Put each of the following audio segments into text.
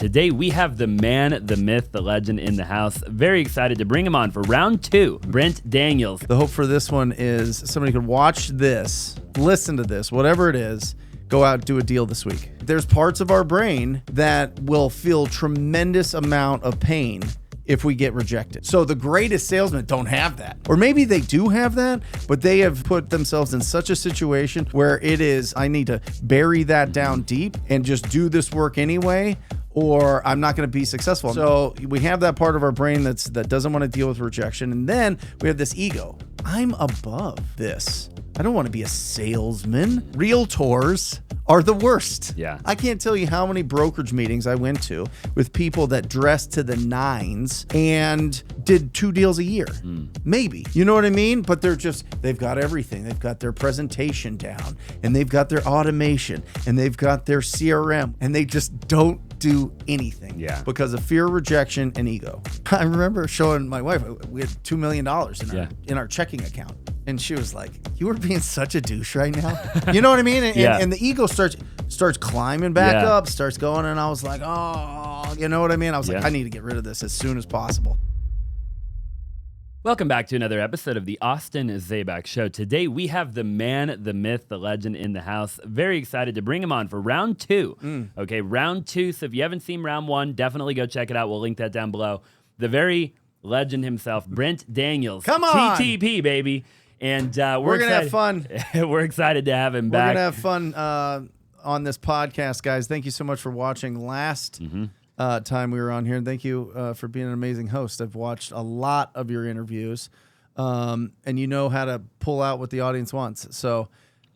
Today we have the man, the myth, the legend in the house. Very excited to bring him on for round 2, Brent Daniels. The hope for this one is somebody could watch this, listen to this, whatever it is, go out and do a deal this week. There's parts of our brain that will feel tremendous amount of pain if we get rejected. So the greatest salesmen don't have that. Or maybe they do have that, but they have put themselves in such a situation where it is, I need to bury that down deep and just do this work anyway, or I'm not going to be successful. So we have that part of our brain that doesn't want to deal with rejection. And then we have this ego. I'm above this. I don't want to be a salesman. Realtors are the worst. Yeah. I can't tell you how many brokerage meetings I went to with people that dressed to the nines and did 2 deals a year. Maybe. You know what I mean? But they've got everything. They've got their presentation down, and they've got their automation, and they've got their CRM, and they just don't do anything because of fear, rejection, and ego. I remember showing my wife, we had $2 million in our checking account. And she was like, you were being such a douche right now. You know what I mean? And the ego starts climbing back up, starts going. And I was like, oh, you know what I mean? I was like, I need to get rid of this as soon as possible. Welcome back to another episode of the Austin Zaback Show. Today we have the man, the myth, the legend in the house. Very excited to bring him on for round 2. Okay, round 2. So if you haven't seen round 1, definitely go check it out. We'll link that down below. The very legend himself, Brent Daniels. Come on. TTP, baby. And we're going to have fun. We're excited to have him back. We're going to have fun on this podcast, guys. Thank you so much for watching last time we were on here. And thank you for being an amazing host. I've watched a lot of your interviews, and you know how to pull out what the audience wants. So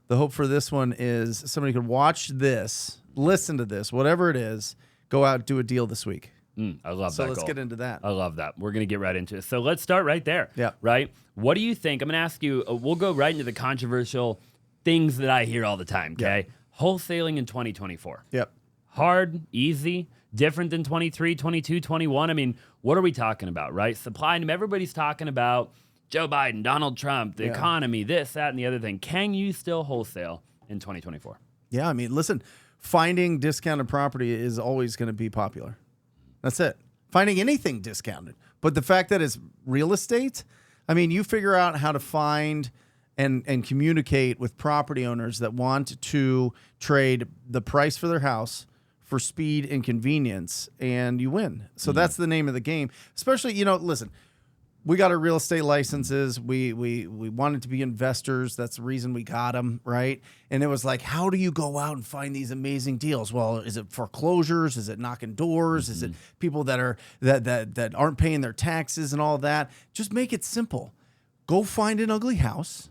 the hope for this one is somebody could watch this, listen to this, whatever it is, go out and do a deal this week. I love that. So let's goal. get into that. I love that. We're going to get right into it. So let's start right there. Yeah. Right? What do you think? I'm going to ask you, we'll go right into the controversial things that I hear all the time, okay? Wholesaling in 2024. Yep. Hard, easy, different than 23, 22, 21. I mean, what are we talking about, right? Supply and everybody's talking about Joe Biden, Donald Trump, the economy, this, that, and the other thing. Can you still wholesale in 2024? Yeah, I mean, listen, finding discounted property is always going to be popular. That's it. Finding anything discounted. But the fact that it's real estate, I mean, you figure out how to find and communicate with property owners that want to trade the price for their house for speed and convenience, and you win. So that's the name of the game. Especially, listen, we got our real estate licenses. We wanted to be investors. That's the reason we got them, right? And it was like, how do you go out and find these amazing deals? Well, is it foreclosures? Is it knocking doors? Is it people that are that aren't paying their taxes and all that? Just make it simple. Go find an ugly house.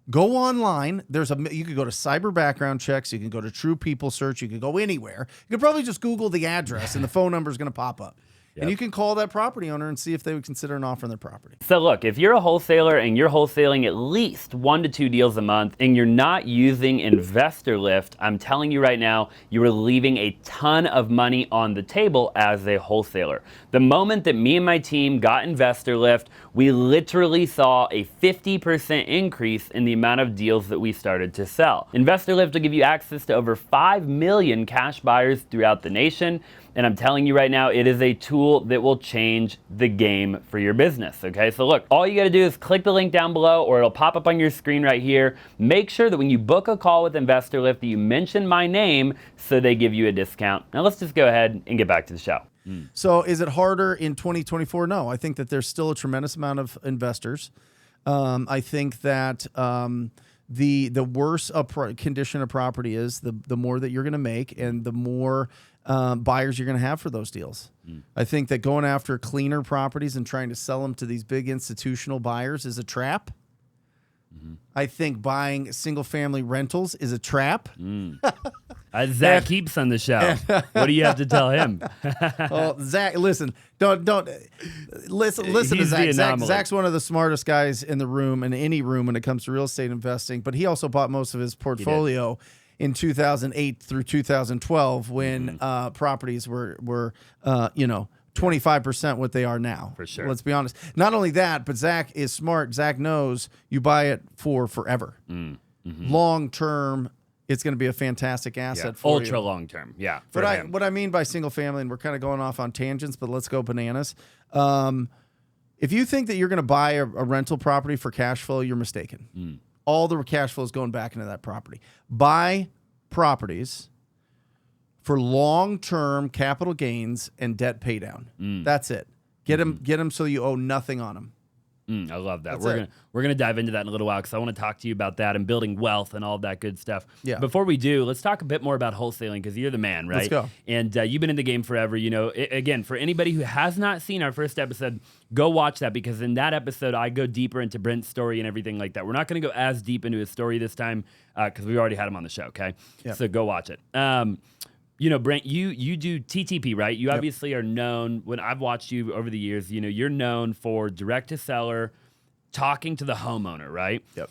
Go online. You could go to cyber background checks. You can go to True People Search. You can go anywhere. You could probably just Google the address and the phone number is going to pop up. And you can call that property owner and see if they would consider an offer on their property. So look, if you're a wholesaler and you're wholesaling at least 1 to 2 deals a month and you're not using Investor Lift, I'm telling you right now, you are leaving a ton of money on the table as a wholesaler. The moment that me and my team got Investor Lift, we literally saw a 50% increase in the amount of deals that we started to sell. Investor Lift will give you access to over 5 million cash buyers throughout the nation. And I'm telling you right now, it is a tool that will change the game for your business, okay? So look, all you gotta do is click the link down below or it'll pop up on your screen right here. Make sure that when you book a call with Investor Lift that you mention my name so they give you a discount. Now let's just go ahead and get back to the show. So is it harder in 2024? No, I think that there's still a tremendous amount of investors. I think that the worse condition of property is, the more that you're gonna make and the more buyers you're going to have for those deals. I think that going after cleaner properties and trying to sell them to these big institutional buyers is a trap. I think buying single-family rentals is a trap. Zach keeps on the show. What do you have to tell him? Well, Zach, listen, don't listen to Zach. Zach's one of the smartest guys in the room, in any room, when it comes to real estate investing. But he also bought most of his portfolio in 2008 through 2012 when properties were 25% what they are now. For sure. Let's be honest. Not only that, but Zach is smart. Zach knows you buy it for forever. Long term. it's going to be a fantastic asset for ultra you. long term. Yeah. What I mean by single family, and we're kind of going off on tangents, but let's go bananas. If you think that you're going to buy a rental property for cash flow, you're mistaken. All the cash flow is going back into that property. Buy properties for long-term capital gains and debt pay down. That's it. Get them so you owe nothing on them. I love that. We're gonna dive into that in a little while because I want to talk to you about that and building wealth and all that good stuff. Yeah. Before we do, let's talk a bit more about wholesaling because you're the man, right? Let's go. And you've been in the game forever. You know, again, for anybody who has not seen our first episode, go watch that because in that episode I go deeper into Brent's story and everything like that. We're not going to go as deep into his story this time because we already had him on the show. Okay, so go watch it. You know, Brent, you do TTP, right? You obviously are known, when I've watched you over the years, you know, you're known for direct to seller, talking to the homeowner, right? Yep.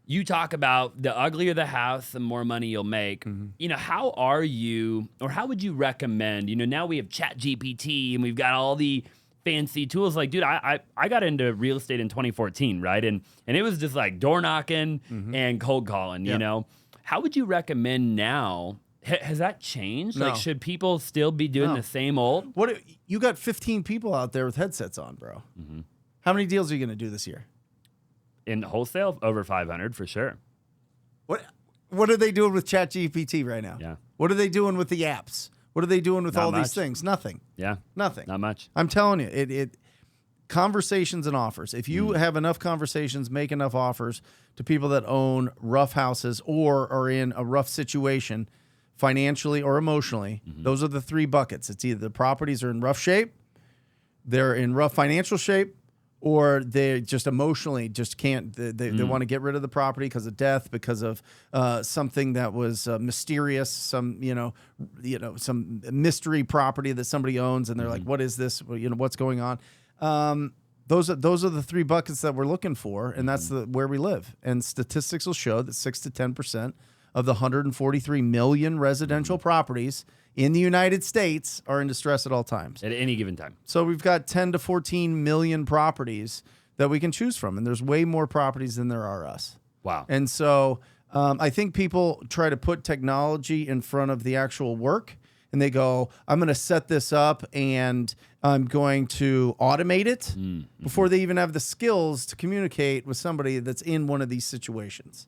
You talk about the uglier the house, the more money you'll make. You know, how are you, or how would you recommend, you know, now we have ChatGPT and we've got all the fancy tools. Like, dude, I got into real estate in 2014, right? And it was just like door knocking and cold calling, you know? How would you recommend now? Has that changed? No. Like, should people still be doing the same old? What you got 15 people out there with headsets on, bro. How many deals are you going to do this year? In wholesale, over 500 for sure. What are they doing with ChatGPT right now? Yeah. What are they doing with the apps? What are they doing with Not all much. these things? Nothing. Yeah. Nothing. Not much. I'm telling you, it conversations and offers. If you have enough conversations, make enough offers to people that own rough houses or are in a rough situation financially or emotionally, those are the three buckets. It's either the properties are in rough shape, they're in rough financial shape, or they just emotionally just can't. They want to get rid of the property because of death, because of something that was mysterious, some some mystery property that somebody owns, and they're like, "What is this? You know, what's going on?" Those are the three buckets that we're looking for, and that's where we live. And statistics will show that 6 to 10% of the 143 million residential properties in the United States are in distress at all times. At any given time. So we've got 10 to 14 million properties that we can choose from, and there's way more properties than there are us. Wow. And so I think people try to put technology in front of the actual work, and they go, I'm going to set this up and I'm going to automate it before they even have the skills to communicate with somebody that's in one of these situations.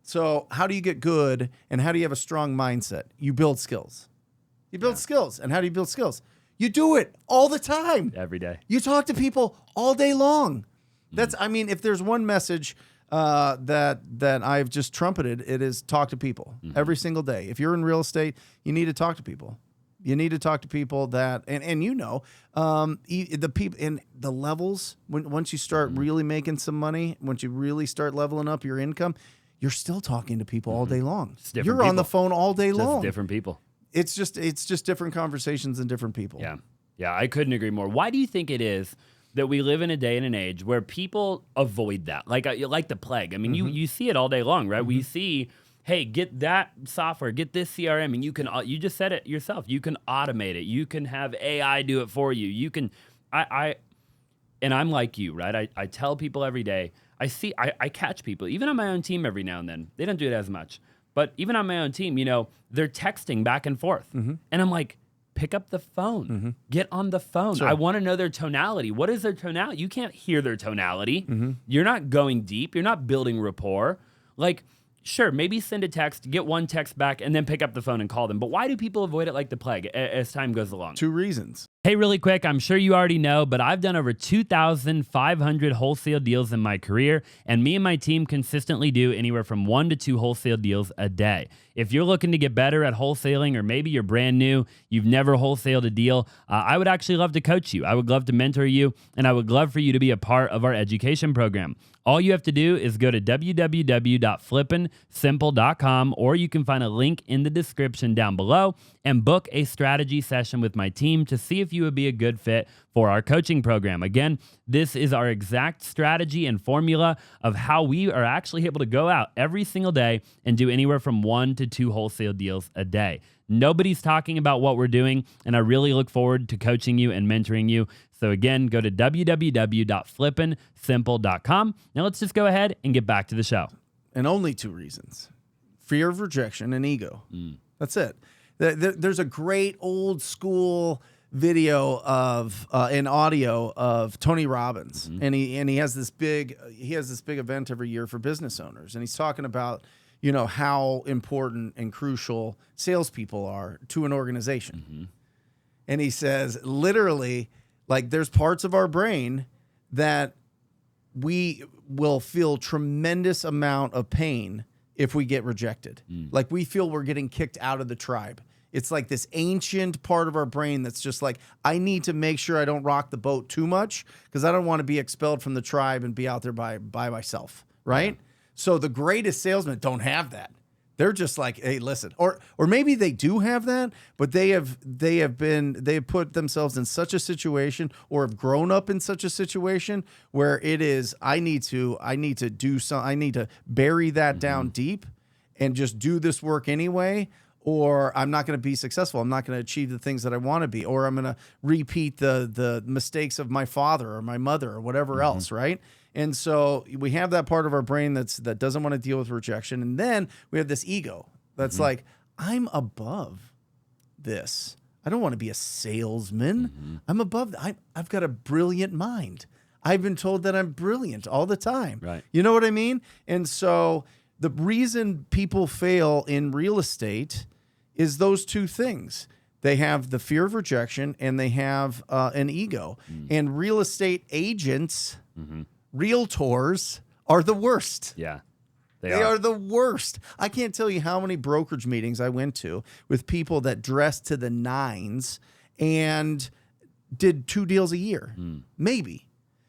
So how do you get good, and how do you have a strong mindset? You build skills. You build skills. And how do you build skills? You do it all the time. Every day. You talk to people all day long. That's, I mean, if there's one message that I've just trumpeted, it is talk to people every single day. If you're in real estate, you need to talk to people. You need to talk to people that, and you know, the people in the levels, once you start really making some money, once you really start leveling up your income, you're still talking to people all day long. You're on the phone all day long. Different people. It's just different conversations and different people. Yeah. Yeah, I couldn't agree more. Why do you think it is that we live in a day and an age where people avoid that? Like the plague. I mean, you see it all day long, right? We see, hey, get that software, get this CRM, and you just said it yourself. You can automate it. You can have AI do it for you. You can, and I'm like you, right? I tell people every day, I catch people, even on my own team every now and then. They don't do it as much. But even on my own team, you know, they're texting back and forth. And I'm like, pick up the phone. Get on the phone. Sure. I want to know their tonality. What is their tonality? You can't hear their tonality. You're not going deep. You're not building rapport. Like, sure, maybe send a text, get one text back, and then pick up the phone and call them. But why do people avoid it like the plague as time goes along? 2 reasons. Hey, really quick, I'm sure you already know, but I've done over 2,500 wholesale deals in my career, and me and my team consistently do anywhere from 1 to 2 wholesale deals a day. If you're looking to get better at wholesaling, or maybe you're brand new, you've never wholesaled a deal, I would actually love to coach you. I would love to mentor you, and I would love for you to be a part of our education program. All you have to do is go to www.flippinsimple.com, or you can find a link in the description down below and book a strategy session with my team to see if you would be a good fit for our coaching program. Again, this is our exact strategy and formula of how we are actually able to go out every single day and do anywhere from 1 to 2 wholesale deals a day. Nobody's talking about what we're doing, and I really look forward to coaching you and mentoring you. So again, go to www.flippinsimple.com. Now let's just go ahead and get back to the show. And only 2 reasons. fear of rejection, and ego. That's it. There's a great old school video of and audio of Tony Robbins, and he has this big event every year for business owners, and he's talking about how important and crucial salespeople are to an organization. And he says, literally, like, there's parts of our brain that we will feel tremendous amount of pain if we get rejected. Like, we feel we're getting kicked out of the tribe. It's like this ancient part of our brain that's just like, I need to make sure I don't rock the boat too much because I don't want to be expelled from the tribe and be out there by myself, right? Yeah. So the greatest salesmen don't have that. They're just like, hey, listen, or maybe they do have that, but they have put themselves in such a situation or have grown up in such a situation where it is, I need to do something. I need to bury that down deep and just do this work anyway, or I'm not going to be successful. I'm not going to achieve the things that I want to be, or I'm going to repeat the mistakes of my father or my mother or whatever else, right? And so we have that part of our brain that doesn't want to deal with rejection. And then we have this ego that's like, I'm above this. I don't want to be a salesman. I'm above that. I've got a brilliant mind. I've been told that I'm brilliant all the time. Right. You know what I mean? And so the reason people fail in real estate is those two things. They have the fear of rejection and they have an ego. And real estate agents... realtors are the worst. Yeah, they are the worst. I can't tell you how many brokerage meetings I went to with people that dressed to the nines and did 2 deals a year, maybe.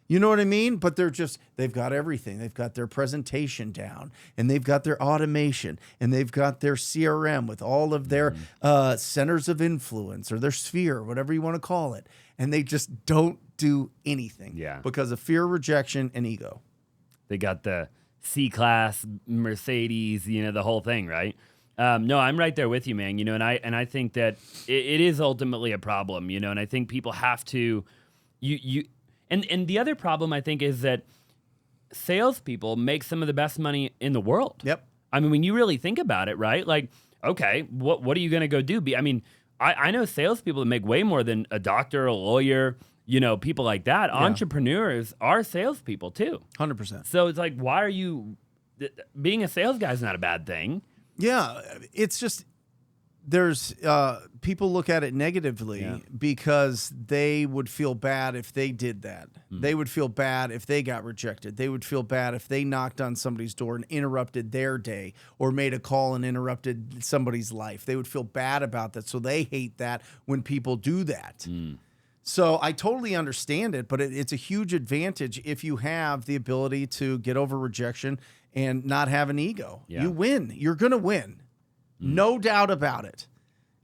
You know what I mean? But they've got everything. They've got their presentation down, and they've got their automation, and they've got their CRM with all of their centers of influence or their sphere, whatever you want to call it. And they just don't do anything because of fear, rejection, and ego. They got the C-Class Mercedes, the whole thing, right? No, I'm right there with you, man. And I think that it is ultimately a problem, and I think people have to, and the other problem I think is that salespeople make some of the best money in the world. Yep. I mean, when you really think about it, right? Like, okay, what are you going to go do? I know salespeople that make way more than a doctor, a lawyer, people like that. Yeah. Entrepreneurs are salespeople too. 100%. So it's like, why are you, being a sales guy is not a bad thing. Yeah. It's just, there's, people look at it negatively because they would feel bad if they did that. They would feel bad if they got rejected. They would feel bad if they knocked on somebody's door and interrupted their day or made a call and interrupted somebody's life. They would feel bad about that. So they hate that when people do that. So I totally understand it, but it's a huge advantage if you have the ability to get over rejection and not have an ego. Yeah. You win. You're going to win. No doubt about it.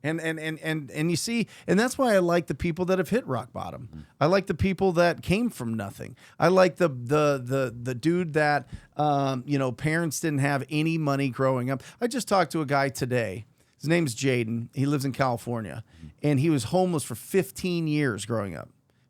And you see, and that's why I like the people that have hit rock bottom. I like the people that came from nothing. I like the dude that parents didn't have any money growing up. I just talked to a guy today. His name's Jaden. He lives in California, and he was homeless for 15 years growing up.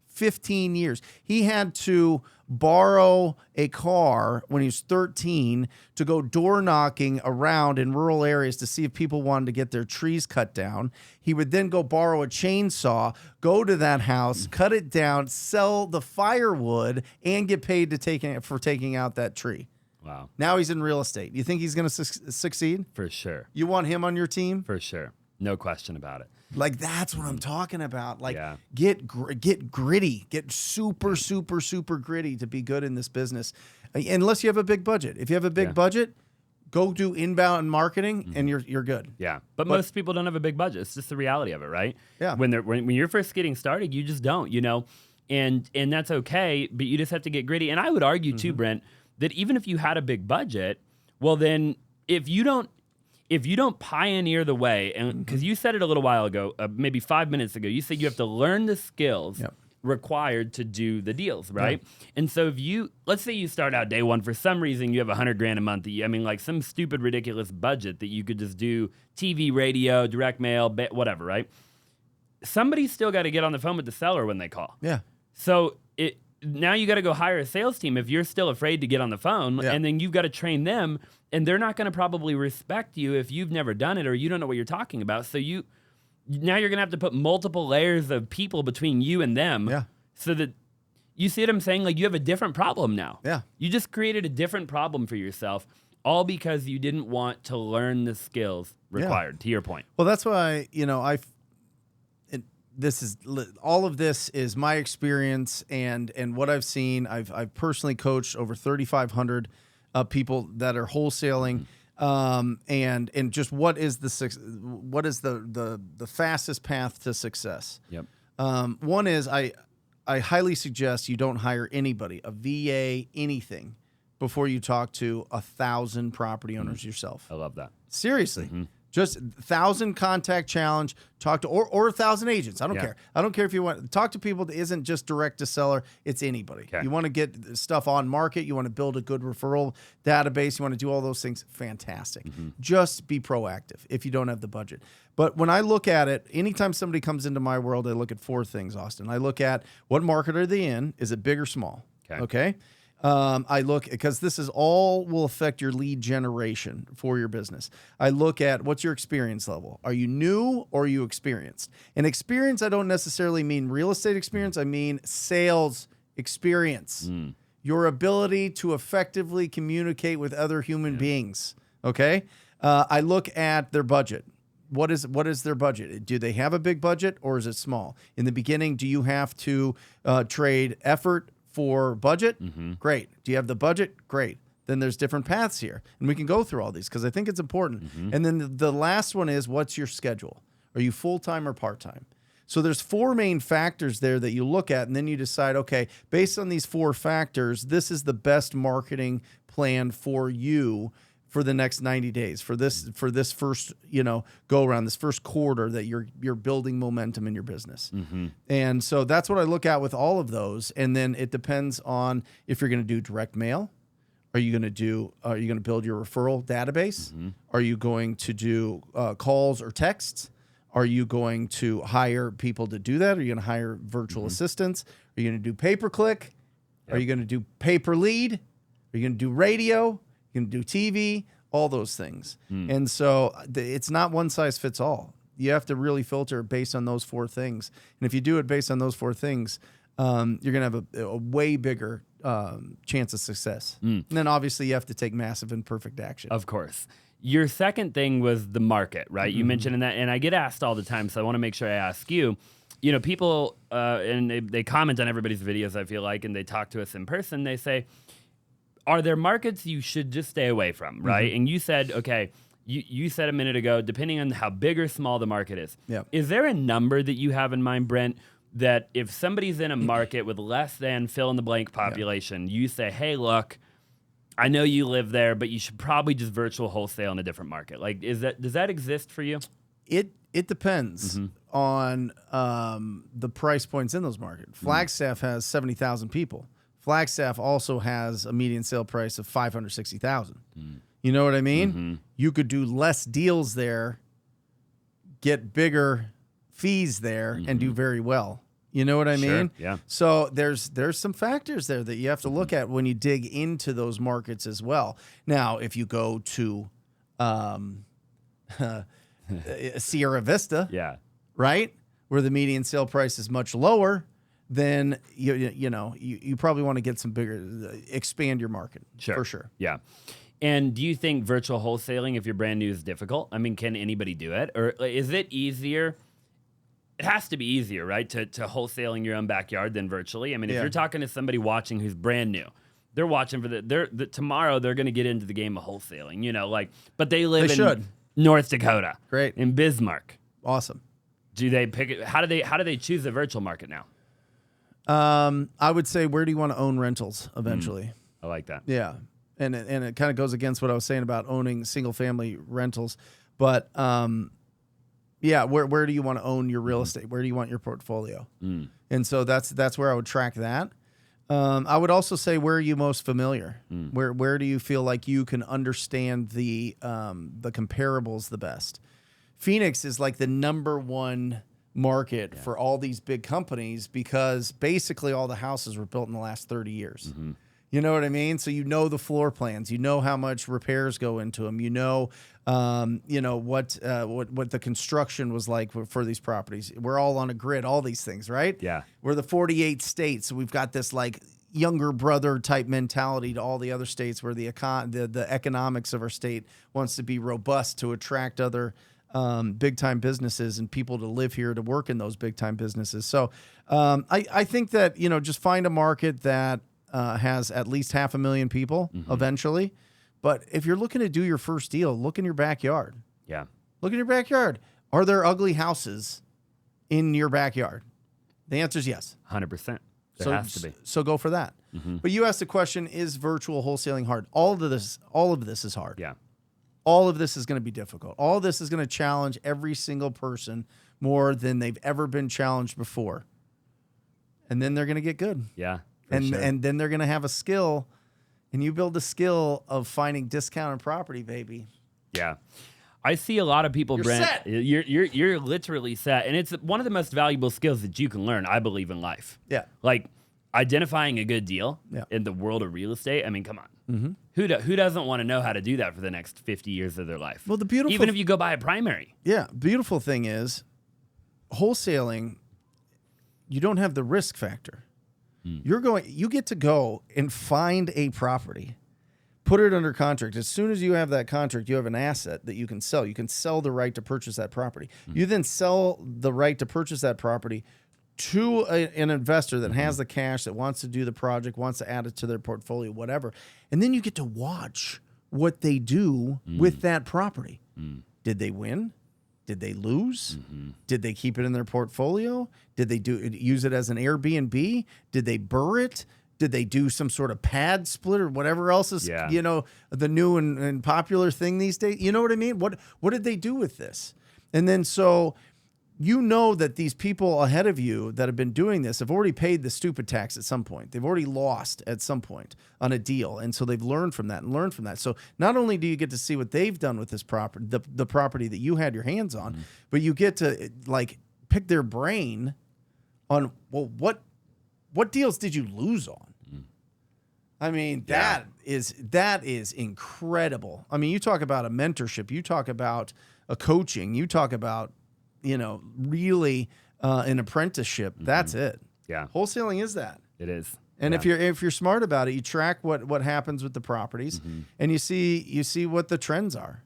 15 years. He had to borrow a car when he was 13 to go door knocking around in rural areas to see if people wanted to get their trees cut down. He would then go borrow a chainsaw, go to that house, cut it down, sell the firewood, and get paid for taking out that tree. Wow. Now he's in real estate. You think he's going to succeed? For sure. You want him on your team? For sure. No question about it. Like, that's what I'm talking about. Like, get gritty, get super, super, super gritty to be good in this business. Unless you have a big budget. If you have a big budget, go do inbound marketing and you're good. Yeah. But most people don't have a big budget. It's just the reality of it, right? Yeah. When you're first getting started, you just don't, and that's okay, but you just have to get gritty. And I would argue too, Brent, that even if you had a big budget, well then if you don't pioneer the way, and because you said it a little while ago, maybe 5 minutes ago, you said you have to learn the skills required to do the deals, right? Yeah. And so let's say you start out day one, for some reason you have $100,000 a month, like some stupid, ridiculous budget that you could just do TV, radio, direct mail, whatever, right? Somebody's still got to get on the phone with the seller when they call. Yeah. So now you got to go hire a sales team if you're still afraid to get on the phone, Yeah. and then you've got to train them, and they're not going to probably respect you if you've never done it or you don't know what you're talking about. So now you're going to have to put multiple layers of people between you and them. Yeah. So that you see what I'm saying? Like, you have a different problem now. Yeah. You just created a different problem for yourself, all because you didn't want to learn the skills required, to your point. Well, that's why, all of this is my experience and what I've seen. I've personally coached over 3,500 people that are wholesaling, and just what is the fastest path to success. Yep. One is I highly suggest you don't hire anybody, a VA, anything, before you talk to 1,000 property owners yourself. I love that. Seriously. Just 1,000 contact challenge, talk to, or 1,000 agents. I don't care. I don't care if you want, talk to people that isn't just direct to seller, it's anybody. Okay. You want to get stuff on market, you want to build a good referral database, you want to do all those things, fantastic. Just be proactive if you don't have the budget. But when I look at it, anytime somebody comes into my world, I look at 4 things, Austin. I look at what market are they in? Is it big or small? Okay. I look, because this is all will affect your lead generation for your business. I look at what's your experience level. Are you new or are you experienced? And experience, I don't necessarily mean real estate experience. I mean sales experience. Your ability to effectively communicate with other human beings. Okay. I look at their budget. What is their budget? Do they have a big budget or is it small? In the beginning, do you have to trade effort for budget? Great. Do you have the budget? Great. Then there's different paths here. And we can go through all these because I think it's important. And then the last one is, what's your schedule? Are you full-time or part-time? So there's 4 main factors there that you look at, and then you decide, okay, based on these 4 factors, this is the best marketing plan for you for the next 90 days, for this first, go around, this first quarter that you're building momentum in your business. And so that's what I look at with all of those. And then it depends on if you're going to do direct mail. Are you going to build your referral database? Are you going to do calls or texts? Are you going to hire people to do that? Are you going to hire virtual assistants? Are you going to do pay-per-click? Are you going to do pay-per-lead? Are you going to do radio? You can do TV, all those things. And so it's not one size fits all. You have to really filter based on those 4 things. And if you do it based on those 4 things, you're going to have a way bigger chance of success. And then obviously you have to take massive and perfect action. Of course. Your second thing was the market, right? You mentioned in that, and I get asked all the time, so I want to make sure I ask you. People, and they comment on everybody's videos, I feel like, and they talk to us in person. They say, are there markets you should just stay away from, right? And you said, okay, you said a minute ago, depending on how big or small the market is. Is there a number that you have in mind, Brent, that if somebody's in a market with less than fill-in-the-blank population, you say, hey, look, I know you live there, but you should probably just virtual wholesale in a different market. Like, does that exist for you? It depends on the price points in those markets. Flagstaff has 70,000 people. Flagstaff also has a median sale price of $560,000. You know what I mean? You could do less deals there, get bigger fees there, and do very well. You know what I mean? Yeah. So there's some factors there that you have to look at when you dig into those markets as well. Now, if you go to Sierra Vista, right, where the median sale price is much lower, then you probably want to get some bigger, expand your market for sure. Yeah. And do you think virtual wholesaling, if you're brand new, is difficult? I mean, can anybody do it, or is it easier? It has to be easier, right, to wholesale in your own backyard than virtually. I mean, if you're talking to somebody watching who's brand new, they're watching for tomorrow they're going to get into the game of wholesaling, but they live in North Dakota, in Bismarck. Awesome. Do they pick it? How do they choose the virtual market now? I would say, where do you want to own rentals eventually? I like that. Yeah. And it kind of goes against what I was saying about owning single family rentals. But where do you want to own your real estate? Where do you want your portfolio? And so that's where I would track that. I would also say, where are you most familiar? Where do you feel like you can understand the comparables the best? Phoenix is like the #1 market for all these big companies because basically all the houses were built in the last 30 years. You know what I mean? So you know the floor plans, you know how much repairs go into them, you know what the construction was like for these properties. We're all on a grid, all these things, right? Yeah. We're the 48 states, so we've got this like younger brother type mentality to all the other states where the economics of our state wants to be robust to attract other big time businesses and people to live here to work in those big time businesses. So I think that, just find a market that has at least 500,000 people eventually. But if you're looking to do your first deal, look in your backyard. Yeah. Look in your backyard. Are there ugly houses in your backyard? The answer is yes. 100%. There has to be. So go for that. But you asked the question, is virtual wholesaling hard? All of this is hard. Yeah. All of this is going to be difficult. All of this is going to challenge every single person more than they've ever been challenged before. And then they're going to get good. Yeah. And then they're going to have a skill, and you build the skill of finding discounted property, baby. Yeah. I see a lot of people, You're Brent. set. You're literally set. And it's one of the most valuable skills that you can learn, I believe, in life. Yeah. Like identifying a good deal in the world of real estate. I mean, come on. Who doesn't want to know how to do that for the next 50 years of their life? Well, even if you go buy a primary. Yeah. Beautiful thing is wholesaling, you don't have the risk factor. You get to go and find a property, put it under contract. As soon as you have that contract, you have an asset that you can sell. You can sell the right to purchase that property. You then sell the right to purchase that property to an investor that has the cash, that wants to do the project, wants to add it to their portfolio, whatever. And then you get to watch what they do with that property. Did they win? Did they lose? Did they keep it in their portfolio? Did they use it as an Airbnb? Did they burr it? Did they do some sort of pad split or whatever else is, the new and popular thing these days? You know what I mean? What did they do with this? And then so that these people ahead of you that have been doing this have already paid the stupid tax at some point. They've already lost at some point on a deal. And so they've learned from that. So not only do you get to see what they've done with this property, the property that you had your hands on, but you get to like pick their brain on, well, what deals did you lose on? I mean, that is incredible. I mean, you talk about a mentorship, you talk about a coaching, you talk about, really an apprenticeship. That's it. Yeah. Wholesaling is that. It is. And if you're smart about it, you track what happens with the properties and you see what the trends are.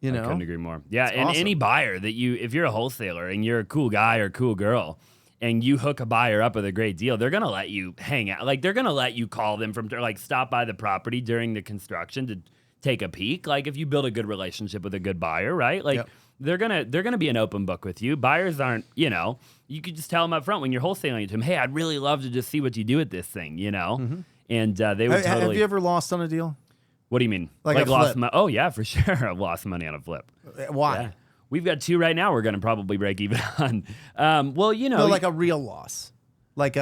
I couldn't agree more. Yeah. And awesome. any buyer if you're a wholesaler and you're a cool guy or cool girl and you hook a buyer up with a great deal, they're going to let you hang out. Like they're going to let you call them stop by the property during the construction to take a peek. Like if you build a good relationship with a good buyer, right? Like they're gonna be an open book with you. Buyers aren't, you could just tell them up front when you're wholesaling it to them, hey, I'd really love to just see what you do with this thing, And they would totally. Have you ever lost on a deal? What do you mean? Like lost flip? money? Oh yeah, for sure. I've lost money on a flip. Why? Yeah. We've got 2 right now. We're gonna probably break even on. No, like a real loss, like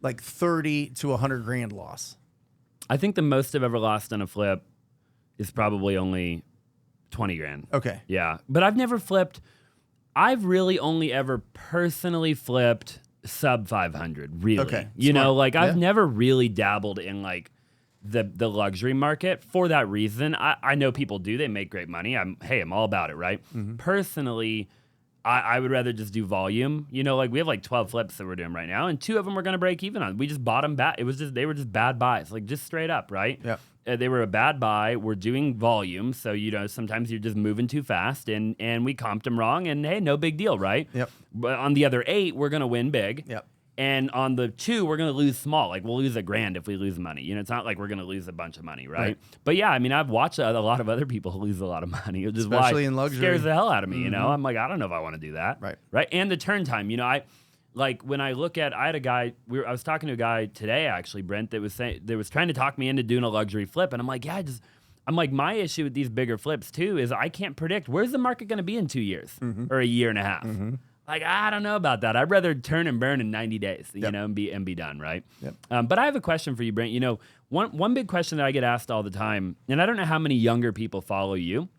30 to 100 grand loss. I think the most I've ever lost on a flip is probably only 20 grand. Okay. Yeah. But I've never flipped. I've really only ever personally flipped sub 500, really. Okay. I've never really dabbled in like the luxury market for that reason. I know people do. They make great money. I'm all about it, right? Personally, I would rather just do volume. We have like 12 flips that we're doing right now, and 2 of them we're going to break even on. We just bought them back. They were just bad buys, like just straight up, right? Yeah. They were a bad buy. We're doing volume, so sometimes you're just moving too fast, and we comped them wrong, and hey, no big deal, right? Yep. But on the other 8, we're gonna win big. Yep. And on the 2, we're gonna lose small. Like we'll lose $1,000 if we lose money. It's not like we're gonna lose a bunch of money, right? But yeah, I mean, I've watched a lot of other people lose a lot of money, which is especially in luxury. Scares the hell out of me. I'm like, I don't know if I want to do that. Right. And the turn time. When I look at, I had a guy. I was talking to a guy today, actually, Brent, that was trying to talk me into doing a luxury flip, and I'm like, I'm like, my issue with these bigger flips too is I can't predict where's the market going to be in 2 years or a year and a half. Like I don't know about that. I'd rather turn and burn in 90 days, and be done, right? Yep. But I have a question for you, Brent. One big question that I get asked all the time, and I don't know how many younger people follow you.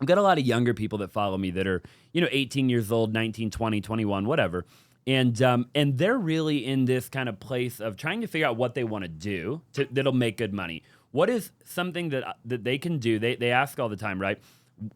I've got a lot of younger people that follow me that are, 18 years old, 19, 20, 21, whatever. And they're really in this kind of place of trying to figure out what they want to do that'll make good money. What is something that they can do? They ask all the time, right?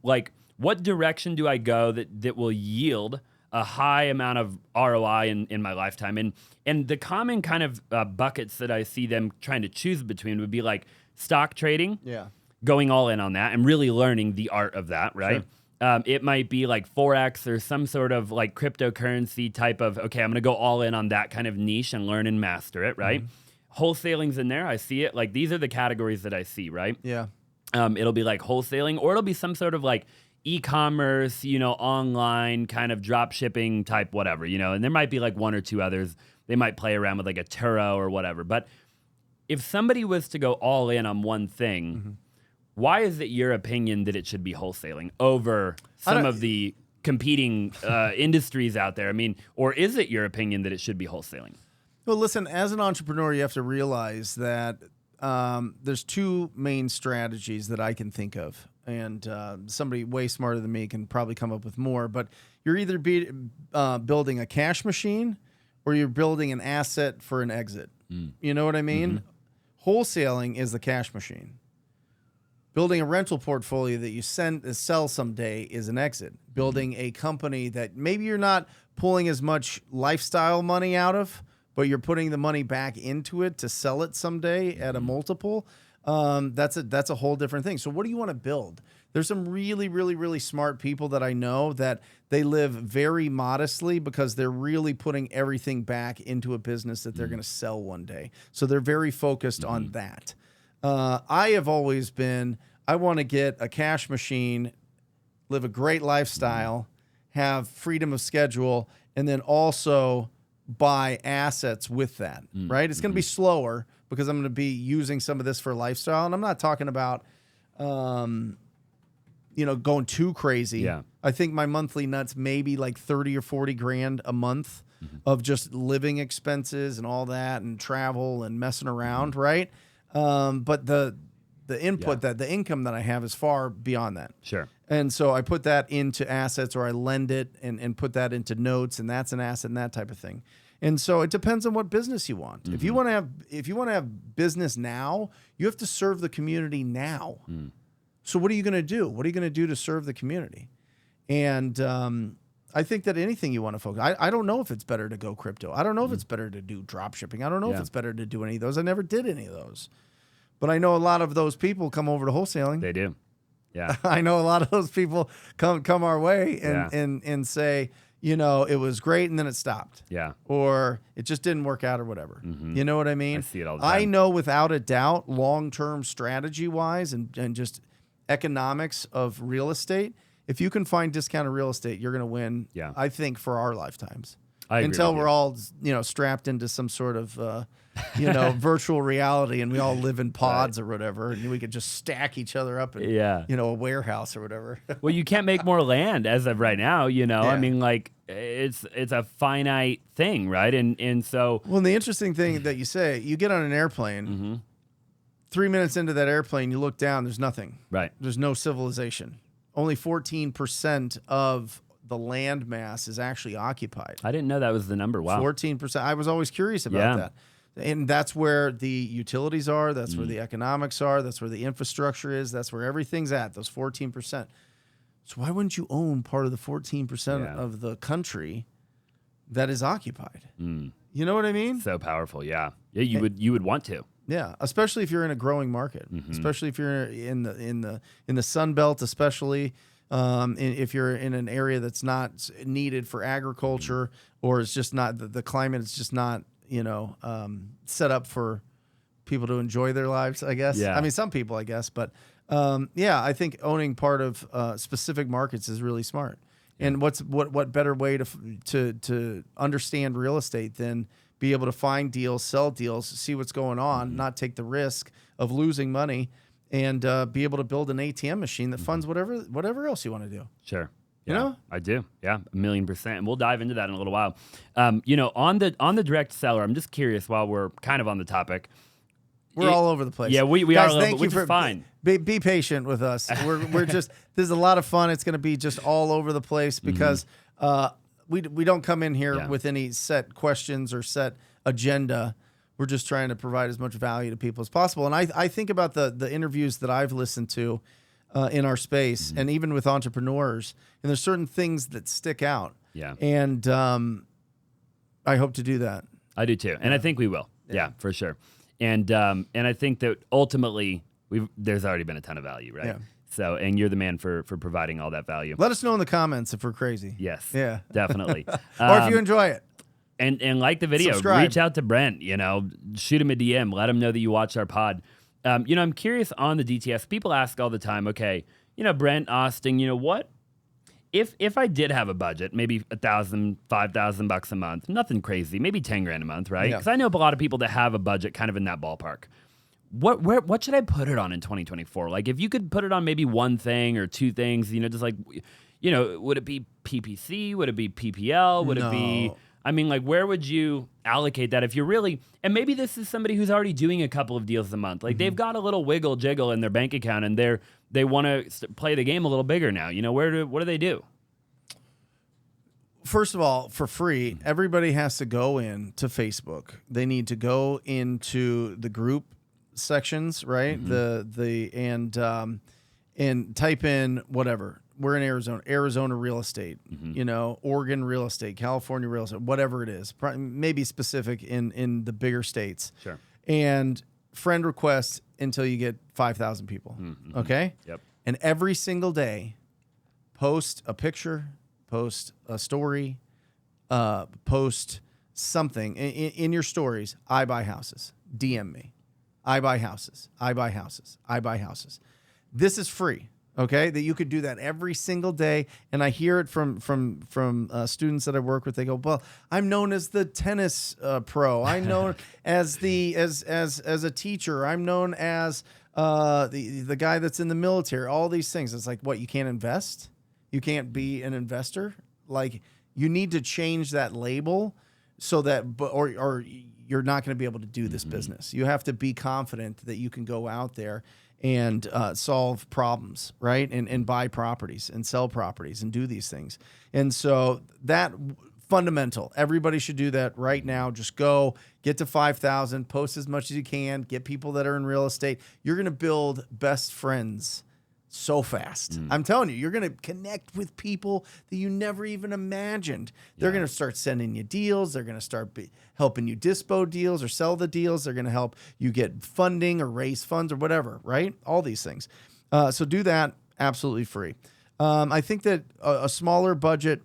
Like, what direction do I go that will yield a high amount of ROI in my lifetime? And the common kind of buckets that I see them trying to choose between would be like stock trading. Yeah. Going all in on that and really learning the art of that, right? Sure. It might be like Forex or some sort of like cryptocurrency type of, okay, I'm going to go all in on that kind of niche and learn and master it, right? Wholesaling's in there. I see it. Like, these are the categories that I see, right? Yeah. It'll be like wholesaling, or it'll be some sort of like e-commerce, online kind of drop shipping type whatever, and there might be like one or two others. They might play around with like a Turo or whatever. But if somebody was to go all in on one thing, why is it your opinion that it should be wholesaling over some of the competing industries out there? I mean, or is it your opinion that it should be wholesaling? Well, listen, as an entrepreneur, you have to realize that there's two main strategies that I can think of. And somebody way smarter than me can probably come up with more. But you're either building a cash machine or you're building an asset for an exit. You know what I mean? Wholesaling is the cash machine. Building a rental portfolio that you sell someday is an exit. Building a company that maybe you're not pulling as much lifestyle money out of, but you're putting the money back into it to sell it someday at a multiple, that's a whole different thing. So what do you want to build? There's some really, really, really smart people that I know that they live very modestly because they're really putting everything back into a business that they're going to sell one day. So they're very focused on that. I have always been, I want to get a cash machine, live a great lifestyle, have freedom of schedule, and then also buy assets with that, right? It's going to be slower because I'm going to be using some of this for lifestyle. And I'm not talking about, going too crazy. Yeah. I think my monthly nuts maybe like 30 or 40 grand a month of just living expenses and all that and travel and messing around, right? But the input the income that I have is far beyond that. Sure. And so I put that into assets, or I lend it and put that into notes, and that's an asset and that type of thing. And so it depends on what business you want. If you want to have business now, you have to serve the community now. So what are you going to do? What are you going to do to serve the community? And I think that anything you want to focus, I don't know if it's better to go crypto. I don't know if it's better to do drop shipping. I don't know if it's better to do any of those. I never did any of those. But I know a lot of those people come over to wholesaling. They do. Yeah. I know a lot of those people come our way and say, it was great and then it stopped. Yeah. Or it just didn't work out or whatever. You know what I mean? I see it all the time. I know without a doubt, long-term strategy-wise and just economics of real estate, if you can find discounted real estate, you're going to win, I think, for our lifetimes. Until we're all, strapped into some sort of, virtual reality and we all live in pods or whatever, and we could just stack each other up in, a warehouse or whatever. Well, you can't make more land as of right now, I mean, like, it's a finite thing, right? And so... Well, and the interesting thing that you say, you get on an airplane, 3 minutes into that airplane, you look down, there's nothing. Right. There's no civilization. Only 14% of the land mass is actually occupied. I didn't know that was the number. Wow. 14%. I was always curious about that. And that's where the utilities are. That's where the economics are. That's where the infrastructure is. That's where everything's at, those 14%. So why wouldn't you own part of the 14% of the country that is occupied? You know what I mean? So powerful. Yeah. Yeah. You would want to. Yeah, especially if you're in a growing market, especially if you're in the Sun Belt, especially if you're in an area that's not needed for agriculture, or it's just not the climate is just not set up for people to enjoy their lives, I guess. Yeah. I mean, some people, I guess, but I think owning part of specific markets is really smart. Yeah. And what better way to understand real estate than be able to find deals, sell deals, see what's going on, not take the risk of losing money, and be able to build an ATM machine that funds whatever else you want to do. Sure. You know? I do. Yeah, 1,000,000%. And we'll dive into that in a little while. On the direct seller, I'm just curious while we're kind of on the topic, We're all over the place. Yeah, we Guys, are a little thank bit, which you for is fine. Be patient with us. We're just this is a lot of fun. It's going to be just all over the place because we don't come in here with any set questions or set agenda. We're just trying to provide as much value to people as possible. And I think about the interviews that I've listened to in our space, and even with entrepreneurs, and there's certain things that stick out. Yeah. And I hope to do that. I do too, and I think we will. Yeah, for sure. And I think that ultimately there's already been a ton of value, right? Yeah. So, and you're the man for providing all that value. Let us know in the comments if we're crazy. Yes. Yeah. Definitely. Or if you enjoy it. And like the video, Subscribe. reach out to Brent, shoot him a DM, let him know that you watched our pod. I'm curious on the DTS. People ask all the time, okay, Brent, Austin, what? If I did have a budget, maybe $1,000, $5,000 a month, nothing crazy, maybe 10 grand a month, right? Because I know a lot of people that have a budget kind of in that ballpark. What should I put it on in 2024? Like if you could put it on maybe one thing or two things, just like, would it be PPC? Would it be PPL? Would it be, where would you allocate that if you're really, and maybe this is somebody who's already doing a couple of deals a month. Like they've got a little wiggle jiggle in their bank account and they want to play the game a little bigger now. What do they do? First of all, for free, everybody has to go in to Facebook. They need to go into the group sections, right? And type in whatever. We're in Arizona real estate, Oregon real estate, California real estate, whatever it is. Maybe specific in the bigger states. Sure. And friend request until you get 5,000 people. Okay? Yep. And every single day, post a picture, post a story, post something in your stories. I buy houses. DM me. I buy houses. I buy houses. I buy houses. This is free. Okay, that you could do that every single day, and I hear it from students that I work with. They go, "Well, I'm known as the tennis pro. I'm known as as a teacher. I'm known as the guy that's in the military. All these things. It's like, what? You can't invest? You can't be an investor? Like, you need to change that label so that, or you're not going to be able to do this business. You have to be confident that you can go out there and solve problems, right? And buy properties and sell properties and do these things. And so that fundamental, everybody should do that right now. Just go get to 5,000, post as much as you can, get people that are in real estate. You're going to build best friends so fast. I'm telling you, you're going to connect with people that you never even imagined. They're going to start sending you deals. They're going to start helping you dispo deals or sell the deals. They're going to help you get funding or raise funds or whatever, right? All these things. So do that absolutely free. I think that a smaller budget,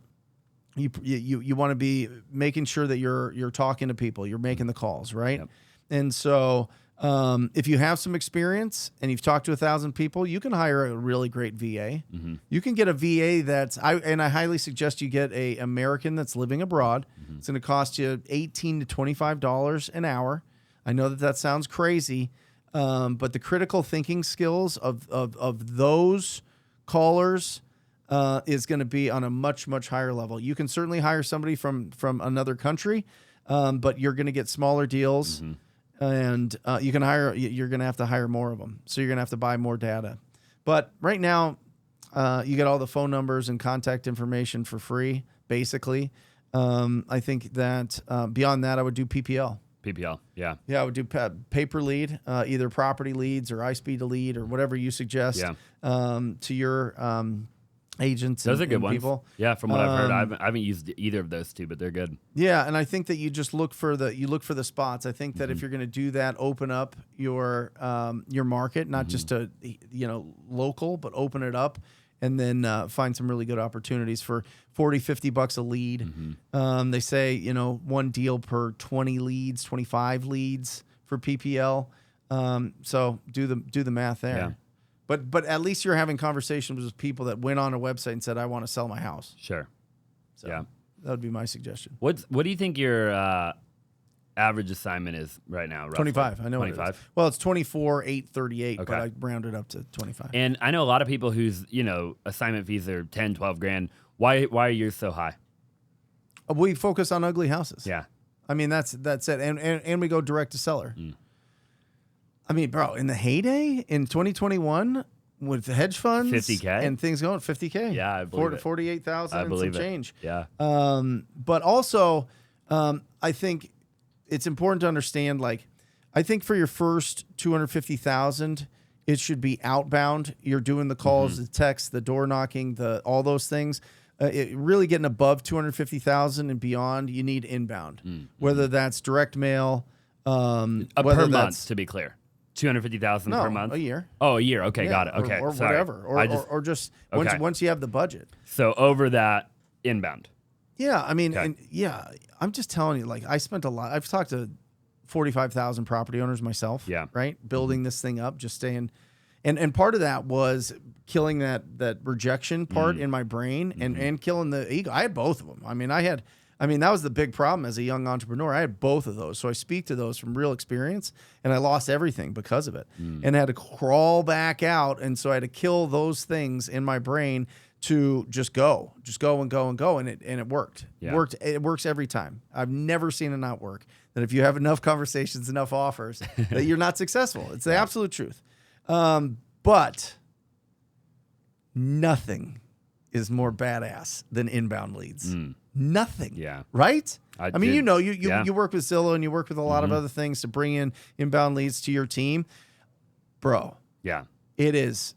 you want to be making sure that you're talking to people, you're making the calls, right? Yep. And so if you have some experience and you've talked to 1,000 people, you can hire a really great VA. You can get a VA I highly suggest you get a American that's living abroad. It's going to cost you $18 to $25 an hour. I know that sounds crazy, but the critical thinking skills of those callers is going to be on a much, much higher level. You can certainly hire somebody from another country, but you're going to get smaller deals. And you're going to have to hire more of them. So you're going to have to buy more data. But right now, you get all the phone numbers and contact information for free, basically. I think that beyond that, I would do PPL. PPL, yeah. Yeah, I would do pay-per lead, either property leads or iSpeed lead or whatever you suggest to your agents. Those are good ones. People. Yeah, from what I've heard, I haven't used either of those two, but they're good. Yeah, and I think that you just look for the spots. I think that if you're going to do that, open up your market, not just to local, but open it up, and then find some really good opportunities for $40-$50 a lead. They say one deal per 20 leads, 25 leads for PPL. So do the math there. Yeah. But at least you're having conversations with people that went on a website and said, I want to sell my house. Sure. So that would be my suggestion. What do you think your average assignment is right now? Roughly? 25. I know 25. Well, it's 24,838, but I rounded up to 25. And I know a lot of people whose assignment fees are 10, 12 grand. Why are yours so high? We focus on ugly houses. Yeah. I mean, that's it. And we go direct to seller. I mean, bro, in the heyday in 2021 with the hedge funds 50K and things going 50K. Yeah, I believe it. 48,000 I and believe some it. change. Yeah. But also, I think it's important to understand, like, I think for your first 250,000, it should be outbound. You're doing the calls, the texts, the door knocking, all those things. Really getting above 250,000 and beyond, you need inbound. Whether that's direct mail, whether per that's month, to be clear. 250,000 per month? a year. Oh, a year. Okay, Yeah, got it. Okay, or sorry. whatever, or just Okay. once you have the budget. So over that, inbound. Yeah, I mean, Okay. and yeah, I'm just telling you, like, I spent a lot. I've talked to 45,000 property owners myself. Yeah. Right, building this thing up, just staying, and part of that was killing that rejection part in my brain, and killing the ego. I had both of them. I mean, that was the big problem as a young entrepreneur. I had both of those. So I speak to those from real experience, and I lost everything because of it and had to crawl back out. And so I had to kill those things in my brain to just go and go and go. And it worked. Yeah. It works every time. I've never seen it not work. That if you have enough conversations, enough offers, that you're not successful. It's the absolute truth. But nothing is more badass than inbound leads. Nothing. Yeah. Right? I mean, did- you work with Zillow and you work with a lot of other things to bring in inbound leads to your team. Bro, Yeah. it is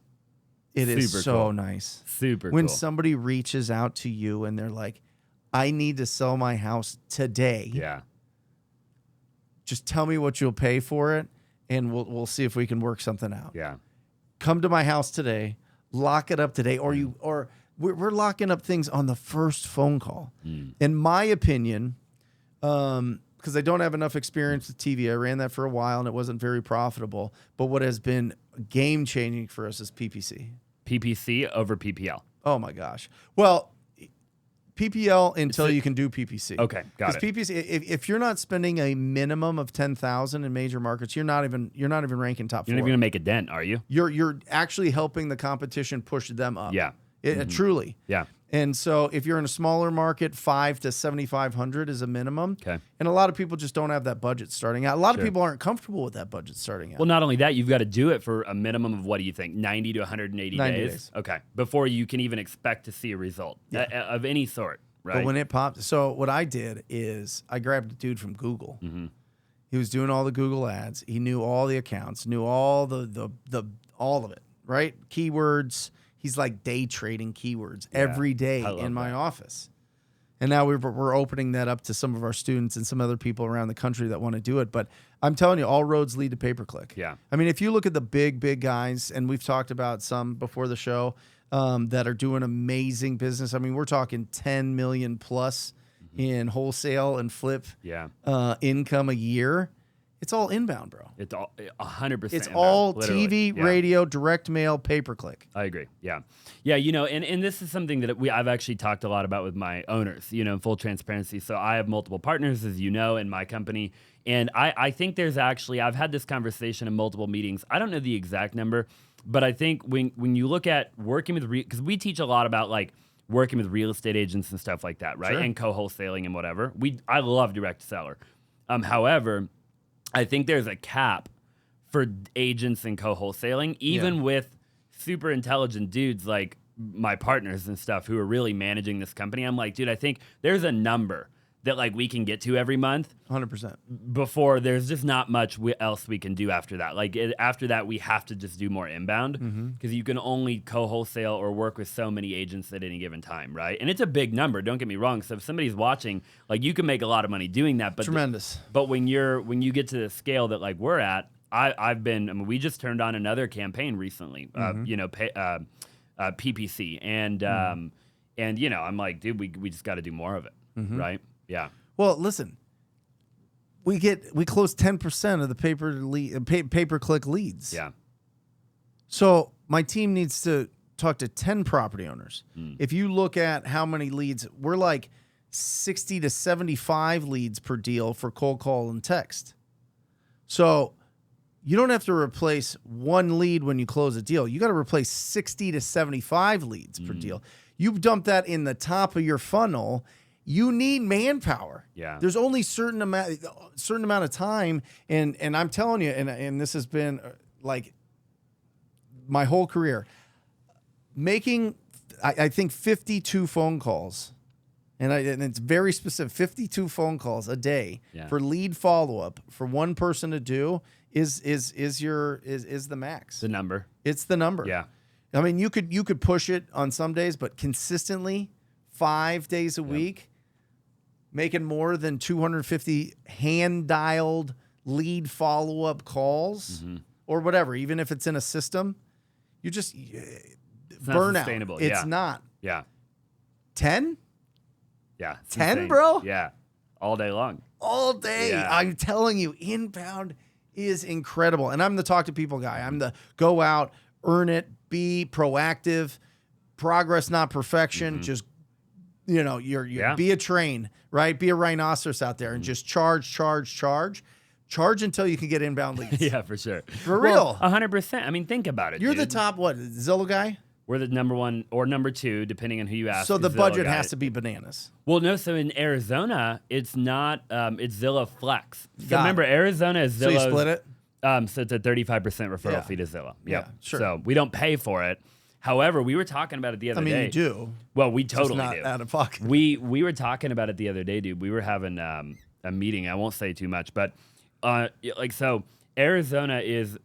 Super so cool. nice. Super When cool. somebody reaches out to you and they're like, I need to sell my house today. Yeah. Just tell me what you'll pay for it, and we'll see if we can work something out. Yeah. Come to my house today, lock it up today, or we're locking up things on the first phone call. In my opinion, because I don't have enough experience with TV, I ran that for a while and it wasn't very profitable. But what has been game changing for us is PPC. PPC over PPL. Oh my gosh. Well, PPL until you can do PPC. Okay, got it. Because PPC, if you're not spending a minimum of 10,000 in major markets, you're not even ranking top You're not 4. even going to make a dent, are you? You're actually helping the competition push them up. Yeah. Truly. Yeah. And so if you're in a smaller market, 5 to 7,500 is a minimum. Okay. And a lot of people just don't have that budget starting out. A lot Sure. of people aren't comfortable with that budget starting out. Well, not only that, you've got to do it for a minimum of, what do you think, 90 to 180 90 days? days. Okay. Before you can even expect to see a result of any sort, right? But when it popped, so what I did is I grabbed a dude from Google. He was doing all the Google ads. He knew all the accounts, knew all the all of it, right? Keywords. He's like day trading keywords every day in my office. And now we're opening that up to some of our students and some other people around the country that want to do it. But I'm telling you, all roads lead to pay-per-click. Yeah. I mean, if you look at the big guys, and we've talked about some before the show that are doing amazing business. I mean, we're talking 10 million plus in wholesale and flip income a year. It's all inbound, bro. It's all 100%. It's inbound, all literally. TV, radio, direct mail, pay-per-click. I agree. Yeah. Yeah. You know, and this is something that I've actually talked a lot about with my owners, you know, in full transparency. So I have multiple partners, as you know, in my company. And I think there's actually, I've had this conversation in multiple meetings. I don't know the exact number, but I think when you look at working with, because we teach a lot about like working with real estate agents and stuff like that, right? Sure. And co-wholesaling and whatever. I love direct seller. However, I think there's a cap for agents and co-wholesaling, even with super intelligent dudes like my partners and stuff who are really managing this company. I'm like, dude, I think there's a number that like we can get to every month 100%. before there's just not much else we can do after that. Like after that, we have to just do more inbound because you can only co-wholesale or work with so many agents at any given time, right? And it's a big number. Don't get me wrong. So if somebody's watching, like you can make a lot of money doing that. But Tremendous. But when you get to the scale that like we're at, we just turned on another campaign recently. PPC and you know I'm like, dude, we just got to do more of it, right? Yeah. Well, listen, we close 10% of the pay-per-click leads. Yeah. So my team needs to talk to 10 property owners. If you look at how many leads, we're like 60 to 75 leads per deal for cold call and text. So you don't have to replace one lead when you close a deal. You got to replace 60 to 75 leads per deal. You dump that in the top of your funnel, you need manpower. Yeah. There's only certain amount of time, and I'm telling you, and this has been like my whole career, making I think 52 phone calls, and it's very specific, 52 phone calls a day for lead follow up for one person to do is the max. The number. It's the number. Yeah. I mean, you could push it on some days, but consistently 5 days a week, making more than 250 hand-dialed lead follow-up calls or whatever, even if it's in a system, you just burn out. It's not. Yeah. 10? Yeah. 10, bro? Yeah. All day long. All day. Yeah. I'm telling you, inbound is incredible. And I'm the talk to people guy. I'm the go out, earn it, be proactive, progress, not perfection. Just, you're be a train, right? Be a rhinoceros out there and just charge until you can get inbound leads. Yeah, for sure. For real. 100%. I mean, think about it. You're dude. the top, Zillow guy? We're the number one or number two, depending on who you ask. So the Zillow budget guy. has to be bananas. Well, no. So in Arizona, it's not. It's Zillow Flex. So Got remember, Arizona is Zillow. So you split it? So it's a 35% referral fee to Zillow. Yep. Yeah, sure. So we don't pay for it. However, we were talking about it the other day. I mean, you do. Well, we totally just not do. Out of pocket. We were talking about it the other day, dude. We were having a meeting. I won't say too much, but so Arizona is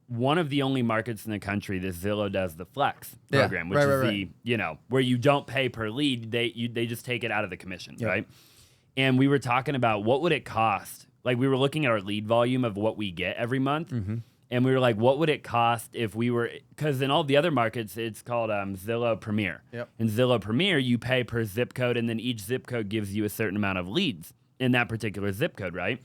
one of the only markets in the country that Zillow does the Flex program, which is the where you don't pay per lead. They just take it out of the commission, right? And we were talking about what would it cost. Like we were looking at our lead volume of what we get every month. And we were like, what would it cost if we were, because in all the other markets, it's called Zillow Premier. Yep. In Zillow Premier, you pay per zip code, and then each zip code gives you a certain amount of leads in that particular zip code, right?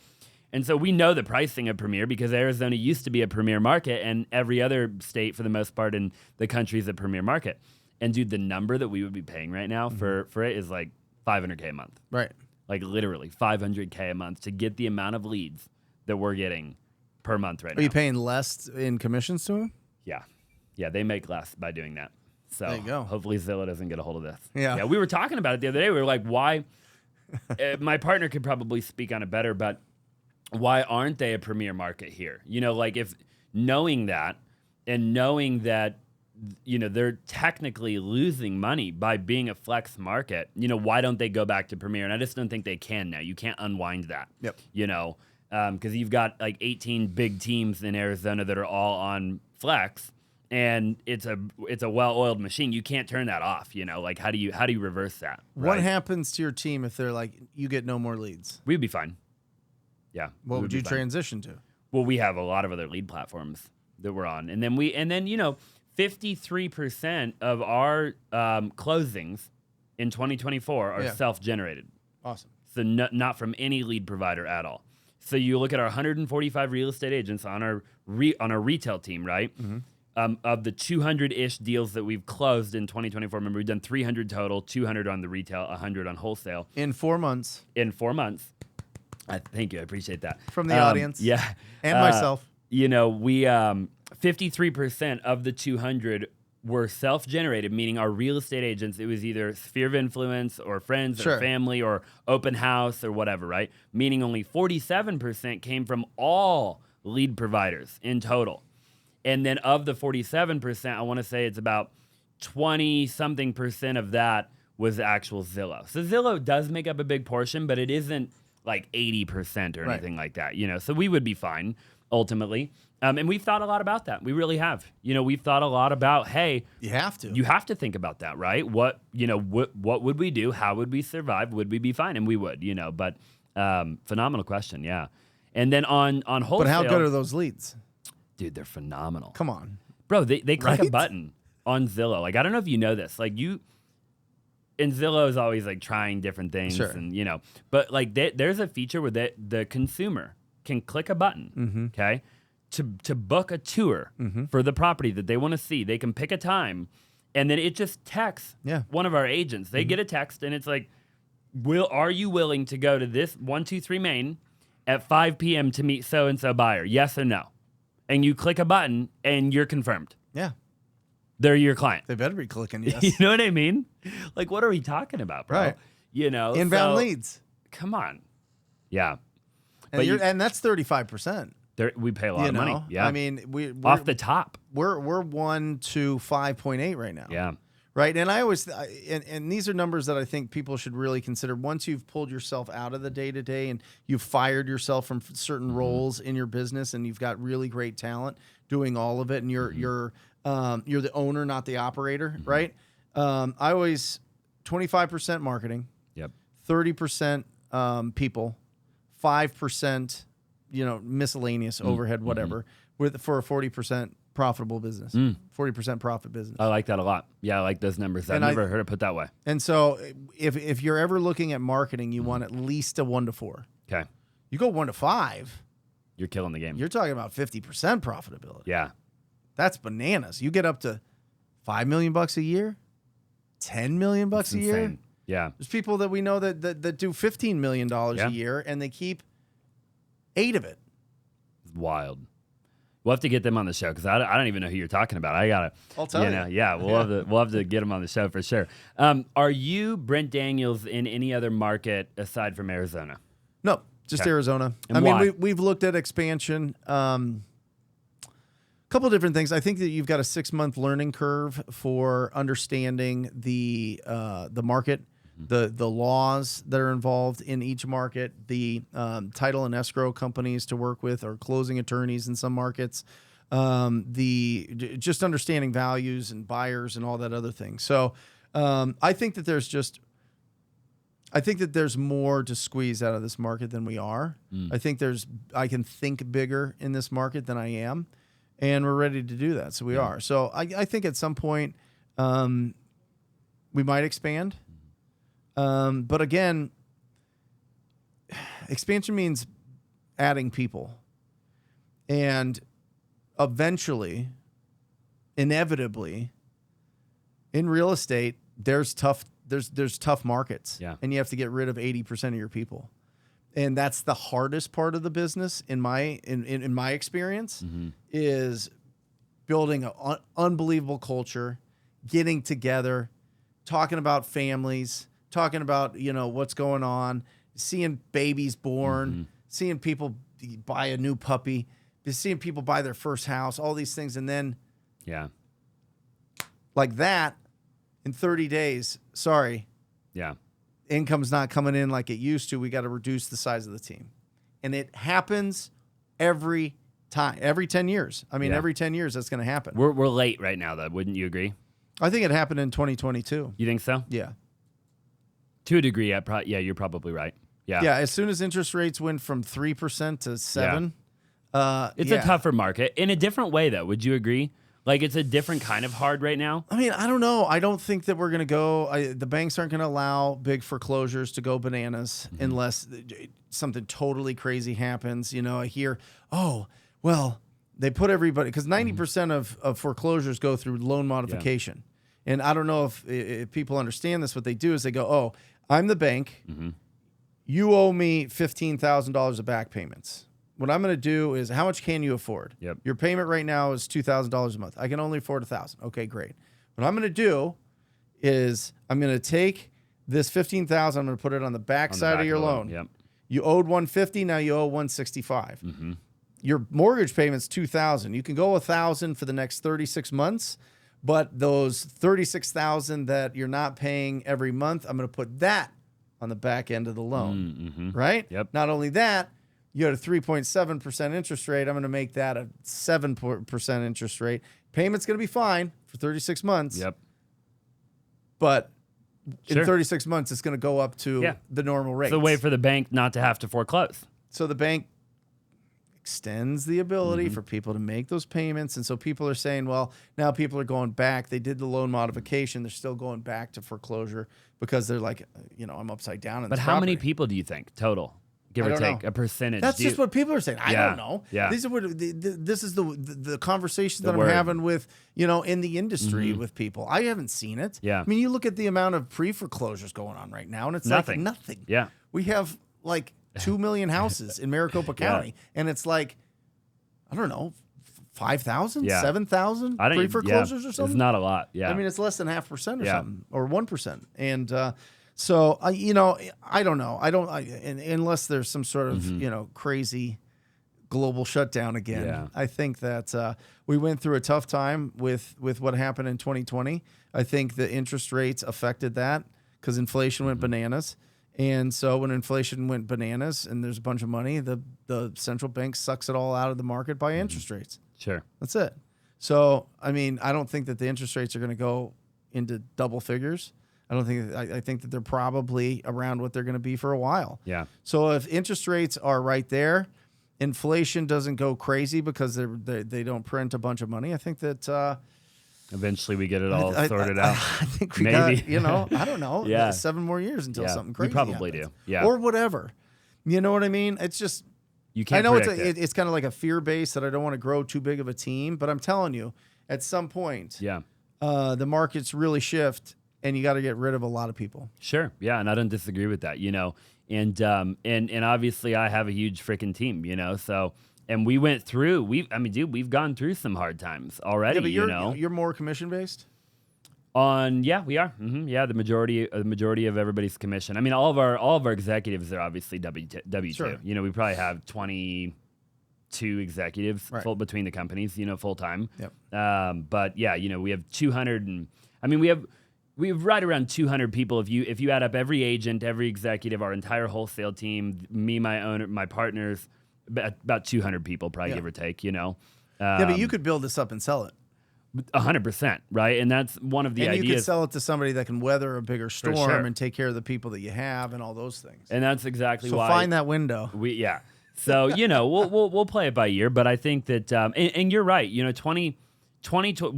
And so we know the pricing of Premier because Arizona used to be a Premier market, and every other state, for the most part, in the country is a Premier market. And dude, the number that we would be paying right now for it is like $500K a month. Right. Like literally $500K a month to get the amount of leads that we're getting per month right now. Are you paying less in commissions to them? Yeah. Yeah, they make less by doing that. So there you go. Hopefully Zillow doesn't get a hold of this. Yeah. We were talking about it the other day. We were like, why? My partner could probably speak on it better, but why aren't they a premier market here? Like if knowing that and knowing that, they're technically losing money by being a flex market, why don't they go back to premier? And I just don't think they can now. You can't unwind that. Yep. Because you've got like 18 big teams in Arizona that are all on flex, and it's a well-oiled machine. You can't turn that off. Like how do you reverse that? What happens to your team if they're like, you get no more leads? We'd be fine. Yeah. What would you transition to? Well, we have a lot of other lead platforms that we're on, and then 53% of our closings in 2024 are self-generated. Awesome. So not from any lead provider at all. So you look at our 145 real estate agents on our retail team, right? Of the 200-ish deals that we've closed in 2024, remember we've done 300 total, 200 on the retail, 100 on wholesale. In 4 months. Thank you. I appreciate that. From the audience. Yeah. And myself. We 53% of the 200 were self-generated, meaning our real estate agents, it was either sphere of influence or friends or family or open house or whatever, right? Meaning only 47% came from all lead providers in total. And then of the 47%, I want to say it's about 20-something% of that was actual Zillow. So Zillow does make up a big portion, but it isn't like 80% or anything like that, So we would be fine ultimately. And we've thought a lot about that. We really have. We've thought a lot about, hey, you have to think about that, right? What would we do? How would we survive? Would we be fine? And we would, but phenomenal question. Yeah. And then on wholesale. But how good are those leads? Dude, they're phenomenal. Come on. Bro, they click a button on Zillow. Like, I don't know if you know this. Like and Zillow is always like trying different things and, but like there's a feature where the consumer can click a button, okay? To book a tour for the property that they want to see. They can pick a time, and then it just texts one of our agents. They get a text, and it's like, are you willing to go to this 123 Main at 5 p.m. to meet so-and-so buyer? Yes or no? And you click a button, and you're confirmed. Yeah. They're your client. They better be clicking yes. You know what I mean? Like, what are we talking about, bro? Right. Inbound leads. Come on. Yeah. And that's 35%. We pay a lot of money. Yeah. I mean, we're off the top. We're 1 to 5.8 right now. Yeah. Right. And I always, and these are numbers that I think people should really consider. Once you've pulled yourself out of the day to day and you've fired yourself from certain roles in your business, and you've got really great talent doing all of it, and you're the owner, not the operator. Right. I always 25% marketing. Yep. 30% people, 5% miscellaneous overhead, whatever, for a 40% profitable business, 40% profit business. I like that a lot. Yeah, I like those numbers. I've never heard it put that way. And so if you're ever looking at marketing, you want at least a 1 to 4. Okay. You go 1 to 5, you're killing the game. You're talking about 50% profitability. Yeah. That's bananas. You get up to $5 million a year, $10 million a year. Yeah. There's people that we know that do $15 million a year, and they keep 8 of it. It's wild. We'll have to get them on the show, because I don't even know who you're talking about. I'll tell you. Yeah, we'll have to get them on the show for sure. Are you Brent Daniels in any other market aside from Arizona? No, just Arizona. And why? We've looked at expansion. Couple of different things. I think that you've got a 6-month learning curve for understanding the market, the laws that are involved in each market, the title and escrow companies to work with, or closing attorneys in some markets, just understanding values and buyers and all that other thing. So I think that there's more to squeeze out of this market than we are. I think I can think bigger in this market than I am, and we're ready to do that. So we are. So I think at some point we might expand. But again, expansion means adding people, and eventually, inevitably, in real estate, there's tough markets, and you have to get rid of 80% of your people, and that's the hardest part of the business in my experience, is building an unbelievable culture, getting together, talking about families, talking about what's going on, seeing babies born, seeing people buy a new puppy, seeing people buy their first house, all these things, and then like that, in 30 days, income's not coming in like it used to. We got to reduce the size of the team, and it happens every time, every 10 years. I mean, every 10 years that's going to happen. We're late right now, though. Wouldn't you agree? I think it happened in 2022. You think so? Yeah. To a degree, you're probably right. Yeah. Yeah. As soon as interest rates went from 3% to 7%, it's a tougher market in a different way, though. Would you agree? Like, it's a different kind of hard right now. I mean, I don't know. I don't think that we're going to go. The banks aren't going to allow big foreclosures to go bananas unless something totally crazy happens. I hear, they put everybody, because 90% of foreclosures go through loan modification. And I don't know if people understand this. What they do is they go, I'm the bank. You owe me $15,000 of back payments. What I'm going to do is, how much can you afford? Yep. Your payment right now is $2,000 a month. I can only afford $1,000. Okay, great. What I'm going to do is I'm going to take this $15,000. I'm going to put it on the back side of your loan. Yep. You owed $150. Now you owe $165. Your mortgage payment's $2,000. You can go $1,000 for the next 36 months. But those $36,000 that you're not paying every month, I'm going to put that on the back end of the loan, right? Yep. Not only that, you had a 3.7% interest rate. I'm going to make that a 7% interest rate. Payment's going to be fine for 36 months. Yep. But in 36 months, it's going to go up to the normal rate. It's a way for the bank not to have to foreclose. So the bank extends the ability for people to make those payments. And so people are saying, well, now people are going back. They did the loan modification. They're still going back to foreclosure because they're like, I'm upside down in But this how property. many people do you think total? Give or take a percentage. That's just what people are saying. I don't know. Yeah. These are this is the conversation that I'm having with, in the industry with people. I haven't seen it. Yeah. I mean, you look at the amount of pre-foreclosures going on right now, and it's nothing. like nothing. Yeah. We have like 2 million houses in Maricopa County, and it's like, I don't know, 5,000, 7,000 pre-foreclosures or something? It's not a lot. Yeah. I mean, it's less than 0.5% or something, or 1%. And So, I don't know. Unless there's some sort of, crazy global shutdown again. Yeah. I think that we went through a tough time with what happened in 2020. I think the interest rates affected that because inflation went bananas. And so when inflation went bananas and there's a bunch of money, the central bank sucks it all out of the market by interest rates. Sure. That's it. So, I don't think that the interest rates are going to go into double figures. I think that they're probably around what they're going to be for a while. Yeah. So if interest rates are right there, inflation doesn't go crazy because they don't print a bunch of money. I think that eventually we get it all sorted out. I think we Maybe. got, I don't know, Yeah. 7 more years until something crazy We probably happens. do. Yeah. Or whatever. You know what I mean? It's just, You can't I know predict it. it's kind of like a fear base that I don't want to grow too big of a team, but I'm telling you, at some point, Yeah. The markets really shift and you got to get rid of a lot of people. Sure. Yeah, and I don't disagree with that, And obviously I have a huge freaking team, So and we went through we've gone through some hard times already, Yeah, but you're more commission based? We are. Yeah, the majority of everybody's commission. All of our executives are obviously W2. Sure. We probably have 22 executives between the companies, full time. Yep. But yeah, we have 200 and we have right around 200 people. If you add up every agent, every executive, our entire wholesale team, me, my owner, my partners, about 200 people, probably give or take. Yeah, but you could build this up and sell it. 100%, right? And that's one of the and ideas. you could sell it to somebody that can weather a bigger storm sure. and take care of the people that you have and all those things. And that's exactly so why. Find that window. So we'll play it by ear, but I think that and you're right. 2020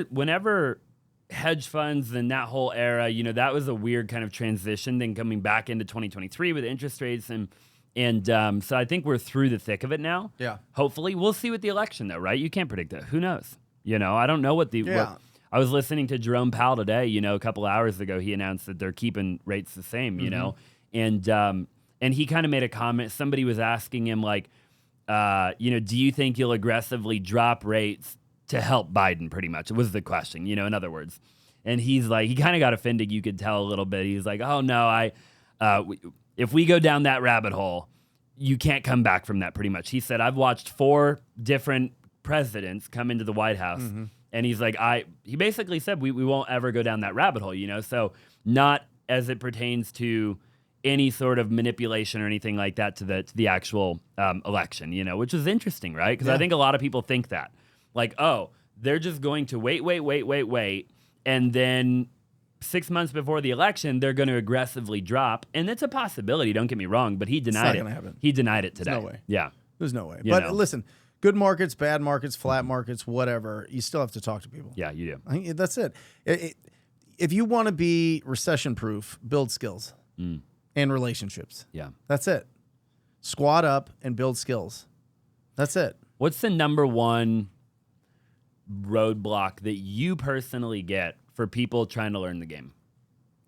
whenever hedge funds and that whole era, that was a weird kind of transition. Then coming back into 2023 with interest rates and so I think we're through the thick of it now. Yeah. Hopefully, we'll see with the election though, right? You can't predict that. Who knows? I don't know what I was listening to Jerome Powell today, a couple hours ago. He announced that they're keeping rates the same, and he kind of made a comment. Somebody was asking him, like, do you think you'll aggressively drop rates to help Biden, pretty much? It was the question, in other words. And he's like, he kind of got offended, you could tell a little bit. He's like, oh, no, if we go down that rabbit hole, you can't come back from that, pretty much. He said, I've watched 4 different presidents come into the White House. And he's like, he basically said we won't ever go down that rabbit hole, So not as it pertains to any sort of manipulation or anything like that to the actual election, which is interesting, right? Because I think a lot of people think that, like, oh, they're just going to wait, and then 6 months before the election, they're going to aggressively drop, and it's a possibility. Don't get me wrong, but he denied it. Gonna happen. He denied it today. There's no way. Yeah, there's no way. But listen. Good markets, bad markets, flat markets, whatever. You still have to talk to people. Yeah, you do. I think that's it. If you want to be recession-proof, build skills and relationships. Yeah. That's it. Squat up and build skills. That's it. What's the number one roadblock that you personally get for people trying to learn the game?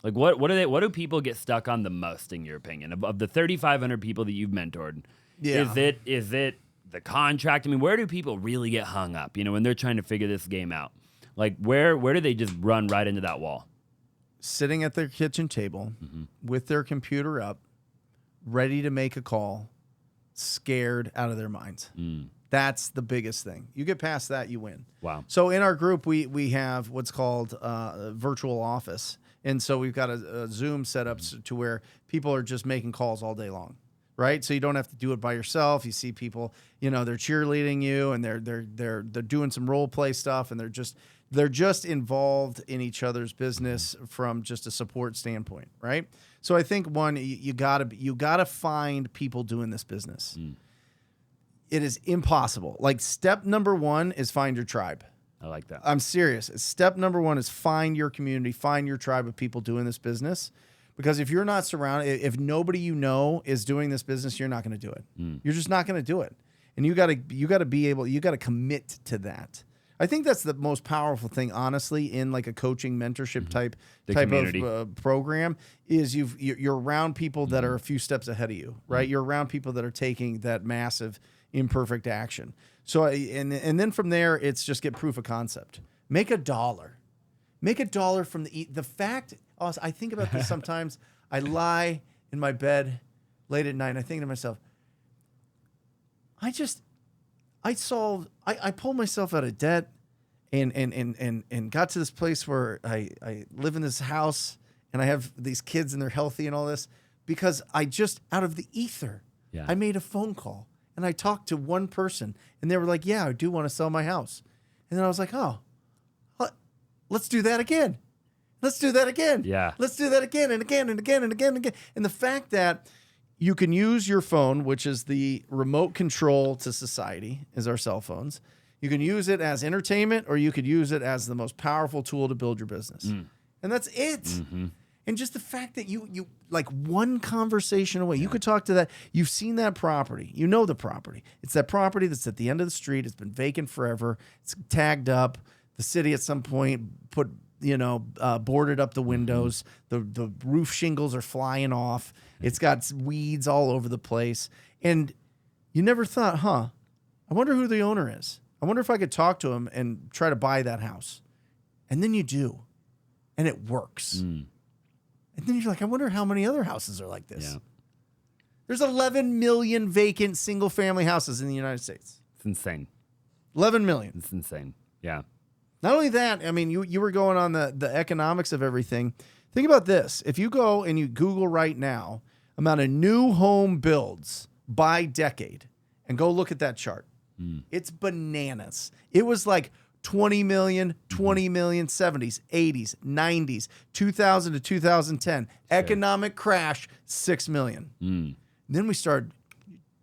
Like, what do people get stuck on the most, in your opinion? Of the 3,500 people that you've mentored, is it the contract? Where do people really get hung up, when they're trying to figure this game out? Like, where do they just run right into that wall? Sitting at their kitchen table with their computer up, ready to make a call, scared out of their minds. That's the biggest thing. You get past that, you win. Wow. So in our group, we have what's called a virtual office. And so we've got a Zoom set up to where people are just making calls all day long. Right, so you don't have to do it by yourself. You see people, they're cheerleading you, and they're doing some role play stuff, and they're just involved in each other's business from just a support standpoint, right? So I think you gotta find people doing this business. It is impossible. Like, step number 1 is find your tribe. I like that. I'm serious. Step number 1 is find your community, find your tribe of people doing this business. Because if you're not surrounded, if nobody is doing this business, you're not going to do it. You're just not going to do it. And you got to commit to that. I think that's the most powerful thing, honestly, in like a coaching mentorship type of program, is you're around people that are a few steps ahead of you, right? You're around people that are taking that massive imperfect action. So, and then from there, it's just get proof of concept. Make $1. Make $1 from the fact. I think about this sometimes. I lie in my bed late at night and I think to myself, I pulled myself out of debt and got to this place where I live in this house and I have these kids and they're healthy and all this because I just, out of the ether, I made a phone call and I talked to one person and they were like, yeah, I do want to sell my house. And then I was like, oh, let's do that again. Let's do that again. Yeah. Let's do that again and again and again and again and again. And the fact that you can use your phone, which is the remote control to society, is our cell phones. You can use it as entertainment or you could use it as the most powerful tool to build your business. And that's it. Mm-hmm. And just the fact that you like one conversation away, you could talk to that. You've seen that property. You know the property. It's that property that's at the end of the street. It's been vacant forever. It's tagged up. The city at some point put, boarded up the windows. The roof shingles are flying off. It's got weeds all over the place. And you never thought, I wonder who the owner is. I wonder if I could talk to him and try to buy that house. And then you do. And it works. And then you're like, I wonder how many other houses are like this. Yeah. There's 11 million vacant single-family houses in the United States. It's insane. 11 million. It's insane. Yeah. Not only that, I mean, you were going on the economics of everything. Think about this. If you go and you Google right now amount of new home builds by decade and go look at that chart, it's bananas. It was like 20 million, 20 million, 70s, 80s, 90s, 2000 to 2010. Economic crash, 6 million. Then we started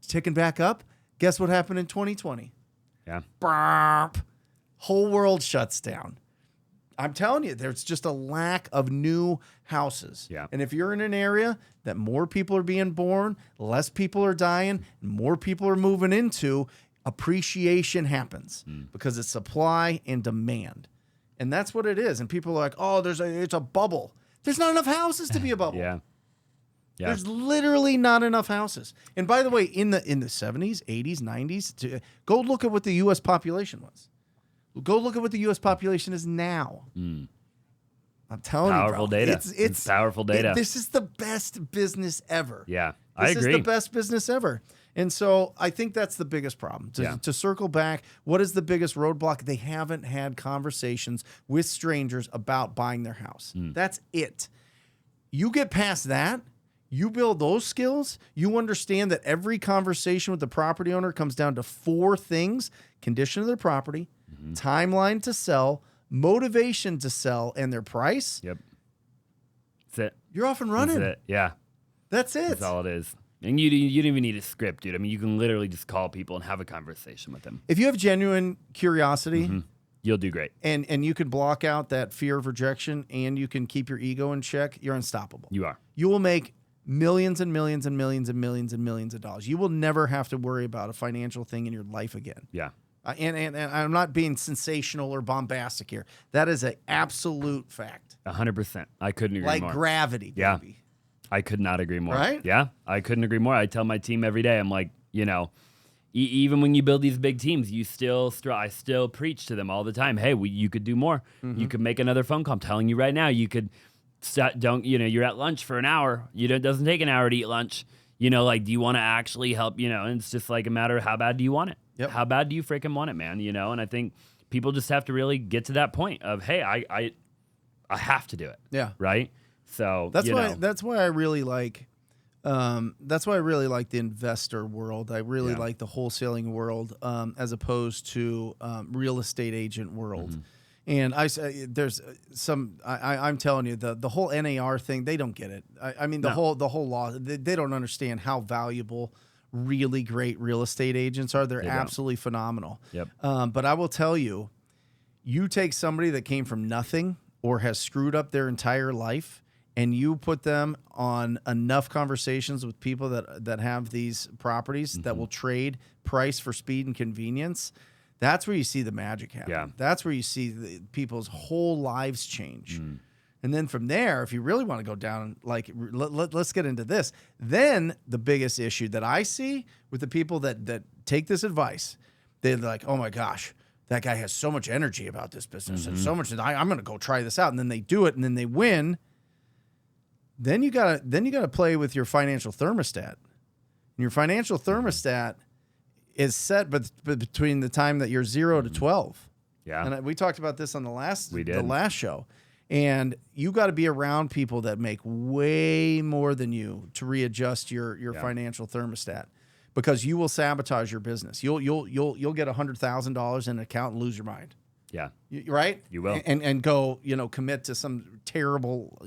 ticking back up. Guess what happened in 2020? Yeah. Burp. Whole world shuts down. I'm telling you, there's just a lack of new houses. Yeah. And if you're in an area that more people are being born, less people are dying, and more people are moving into, appreciation happens because it's supply and demand. And that's what it is. And people are like, oh, it's a bubble. There's not enough houses to be a bubble. Yeah. There's literally not enough houses. And by the way, in the 70s, 80s, 90s, go look at what the U.S. population was. Go look at what the U.S. population is now. I'm telling powerful you, bro. Data. It's powerful data. This is the best business ever. Yeah, I agree. This is the best business ever. And so I think that's the biggest problem. To circle back, what is the biggest roadblock? They haven't had conversations with strangers about buying their house. That's it. You get past that, you build those skills, you understand that every conversation with the property owner comes down to 4 things: condition of their property, timeline to sell, motivation to sell, and their price. Yep. That's it. You're off and running. That's it. Yeah. That's it. That's all it is. And you don't even need a script, dude. I mean, you can literally just call people and have a conversation with them. If you have genuine curiosity, you'll do great. And you can block out that fear of rejection and you can keep your ego in check, you're unstoppable. You are. You will make millions and millions and millions and millions and millions of dollars. You will never have to worry about a financial thing in your life again. Yeah. And I'm not being sensational or bombastic here. That is an absolute fact. 100%. I couldn't agree more. Like gravity, baby. Yeah. I could not agree more. Right? Yeah. I couldn't agree more. I tell my team every day, I'm like, even when you build these big teams, I still preach to them all the time. Hey, you could do more. You could make another phone call. I'm telling you right now, you could you're at lunch for an hour. It doesn't take an hour to eat lunch. Do you want to actually help? And it's just like a matter of how bad do you want it? Yep. How bad do you freaking want it, man? And I think people just have to really get to that point of, hey, I have to do it. Yeah. Right. So that's why I really like the investor world. I really like the wholesaling world as opposed to real estate agent world. And I'm telling you, the whole NAR thing, they don't get it. I mean, the whole law, they don't understand how valuable really great real estate agents are. They're absolutely phenomenal. Yep. But I will tell you, you take somebody that came from nothing or has screwed up their entire life, and you put them on enough conversations with people that have these properties that will trade price for speed and convenience. That's where you see the magic happen. Yeah. That's where you see people's whole lives change. And then from there, if you really want to go down, like let's get into this. Then the biggest issue that I see with the people that take this advice, they're like, oh my gosh, that guy has so much energy about this business and so much. I'm going to go try this out. And then they do it and then they win. then you gotta play with your financial thermostat. And your financial thermostat is set between the time that you're 0 to 12. Yeah. And we talked about this on the last show. And you got to be around people that make way more than you to readjust your financial thermostat, because you will sabotage your business. You'll get $100,000 in an account and lose your mind. Yeah. Right? You will. And go, commit to some terrible,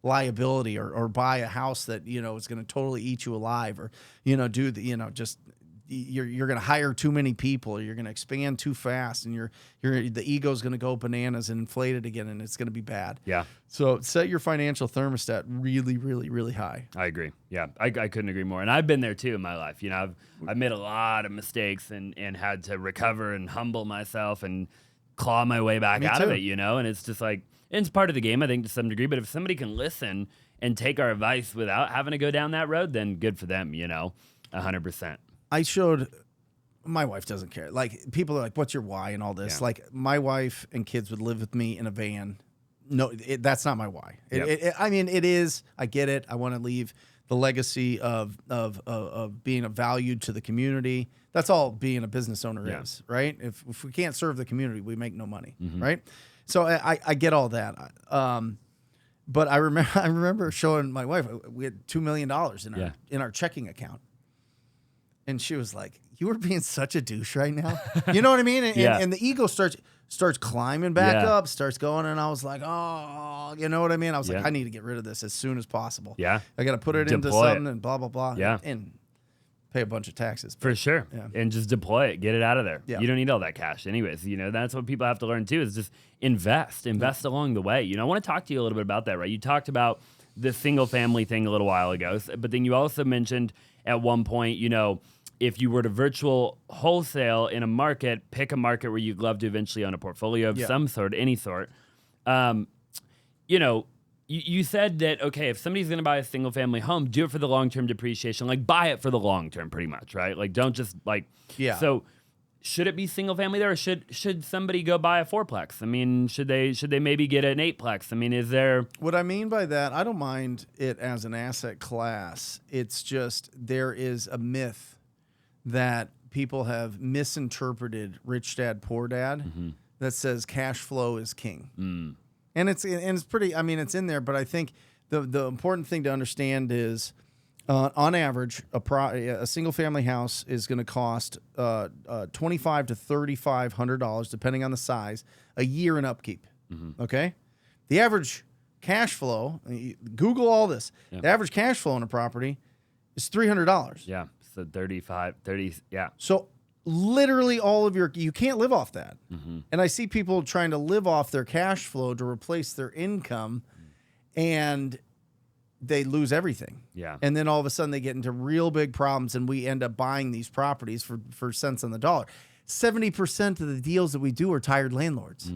liability, or buy a house that, is going to totally eat you alive, or, do the, just you're going to hire too many people, or you're going to expand too fast, and the ego's going to go bananas and inflate it again, and it's going to be bad. Yeah. So set your financial thermostat really, really, really high. I agree. Yeah. I couldn't agree more. And I've been there too in my life. I've made a lot of mistakes and had to recover and humble myself and claw my way back out of it, and it's just like, it's part of the game, I think, to some degree. But if somebody can listen and take our advice without having to go down that road, then good for them, 100%. I showed, my wife doesn't care. Like, people are like, what's your why and all this? Yeah. Like, my wife and kids would live with me in a van. No, that's not my why. Yep. It is. I get it. I want to leave the legacy of being a value to the community. That's all being a business owner is, right? If we can't serve the community, we make no money, right? So I get all that. But I remember showing my wife, we had $2 million in our checking account. And she was like, "You are being such a douche right now." You know what I mean? And the ego starts climbing back up, starts going. And I was like, "Oh, you know what I mean?" I was like, "I need to get rid of this as soon as possible. Yeah, I got to put it into something and blah, blah, blah. Yeah. And pay a bunch of taxes." For sure. Yeah. And just deploy it. Get it out of there. Yeah. You don't need all that cash. Anyways, that's what people have to learn too, is just invest along the way. I want to talk to you a little bit about that, right? You talked about the single family thing a little while ago, but then you also mentioned at one point, if you were to virtual wholesale in a market, pick a market where you'd love to eventually own a portfolio of some sort, any sort. You said that, okay, if somebody's going to buy a single family home, do it for the long-term depreciation. Like, buy it for the long term, pretty much, right? Like, don't just So should it be single family there, or should somebody go buy a fourplex? I mean, should they maybe get an eightplex? I mean, is there... What I mean by that, I don't mind it as an asset class. It's just, there is a myth that people have misinterpreted Rich Dad, Poor Dad that says cash flow is king. And it's pretty, it's in there, but I think the important thing to understand is, on average, a single family house is going to cost $2,500 to $3,500, depending on the size, a year in upkeep. Okay? The average cash flow, Google all this, the average cash flow in a property is $300. Yeah. So 30, yeah. So literally all of you can't live off that. And I see people trying to live off their cash flow to replace their income, and they lose everything. Yeah. And then all of a sudden they get into real big problems, and we end up buying these properties for cents on the dollar. 70% of the deals that we do are tired landlords.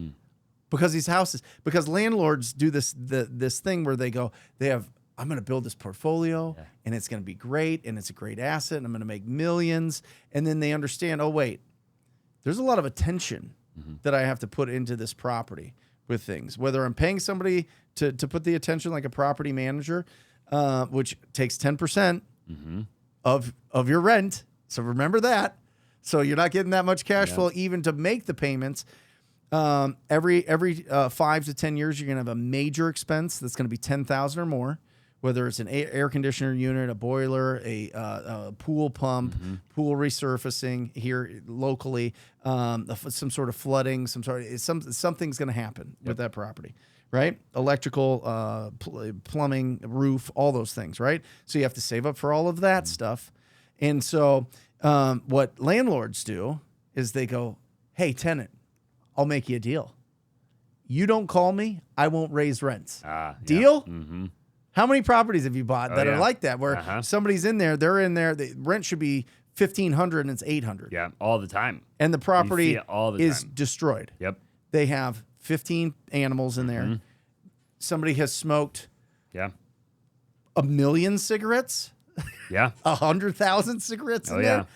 Because landlords do this thing where they have, I'm going to build this portfolio and it's going to be great and it's a great asset and I'm going to make millions. And then they understand, oh, wait, there's a lot of attention that I have to put into this property with things. Whether I'm paying somebody to put the attention, like a property manager, which takes 10% of your rent. So remember that. So you're not getting that much cash flow even to make the payments. Every 5 to 10 years, you're going to have a major expense that's going to be $10,000 or more. Whether it's an air conditioner unit, a boiler, a pool pump, pool resurfacing here locally, some sort of flooding, something's going to happen with that property, right? Electrical, plumbing, roof, all those things, right? So you have to save up for all of that stuff. And so what landlords do is they go, "Hey, tenant, I'll make you a deal. You don't call me, I won't raise rents. Deal?" How many properties have you bought that are like that, where somebody's in there, they're in there, the rent should be $1,500 and it's $800. Yeah, all the time. And the property is destroyed. Yep. They have 15 animals in there. Somebody has smoked 1 million cigarettes. Yeah. 100,000 cigarettes in there.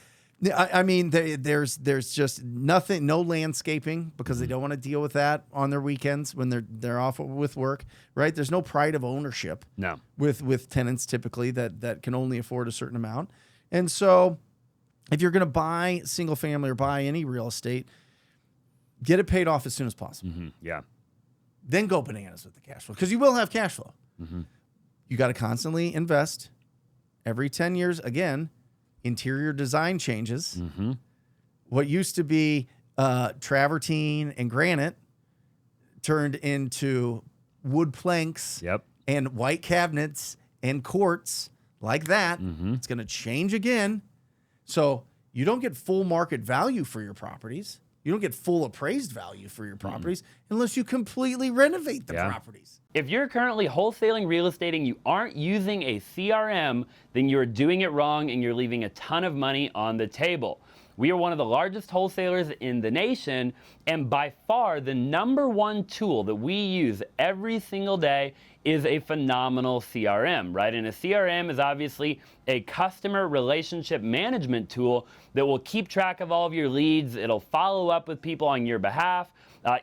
Yeah, I mean, there's just nothing, no landscaping because they don't want to deal with that on their weekends when they're off with work, right? There's no pride of ownership. No. With tenants typically that can only afford a certain amount, and so if you're going to buy single family or buy any real estate, get it paid off as soon as possible. Yeah. Then go bananas with the cash flow because you will have cash flow. You got to constantly invest. Every 10 years, again, interior design changes. What used to be travertine and granite turned into wood planks and white cabinets and quartz like that. It's going to change again. So you don't get full market value for your properties. You don't get full appraised value for your properties unless you completely renovate the properties. If you're currently wholesaling real estate and you aren't using a CRM, then you're doing it wrong and you're leaving a ton of money on the table. We are one of the largest wholesalers in the nation, and by far the #1 tool that we use every single day is a phenomenal CRM, right? And a CRM is obviously a customer relationship management tool that will keep track of all of your leads. It'll follow up with people on your behalf.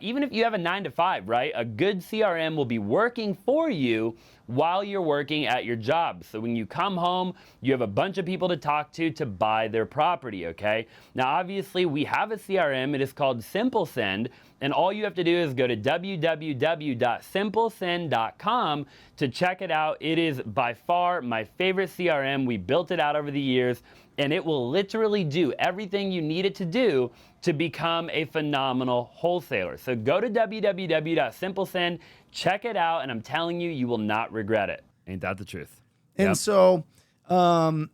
Even if you have a 9 to 5, right? A good CRM will be working for you while you're working at your job. So when you come home, you have a bunch of people to talk to buy their property, okay? Now, obviously, we have a CRM. It is called SimpleSend, and all you have to do is go to www.simplesend.com to check it out. It is by far my favorite CRM. We built it out over the years, and it will literally do everything you need it to do to become a phenomenal wholesaler. So go to www.simplesend, check it out, and I'm telling you, you will not regret it. Ain't that the truth? And so own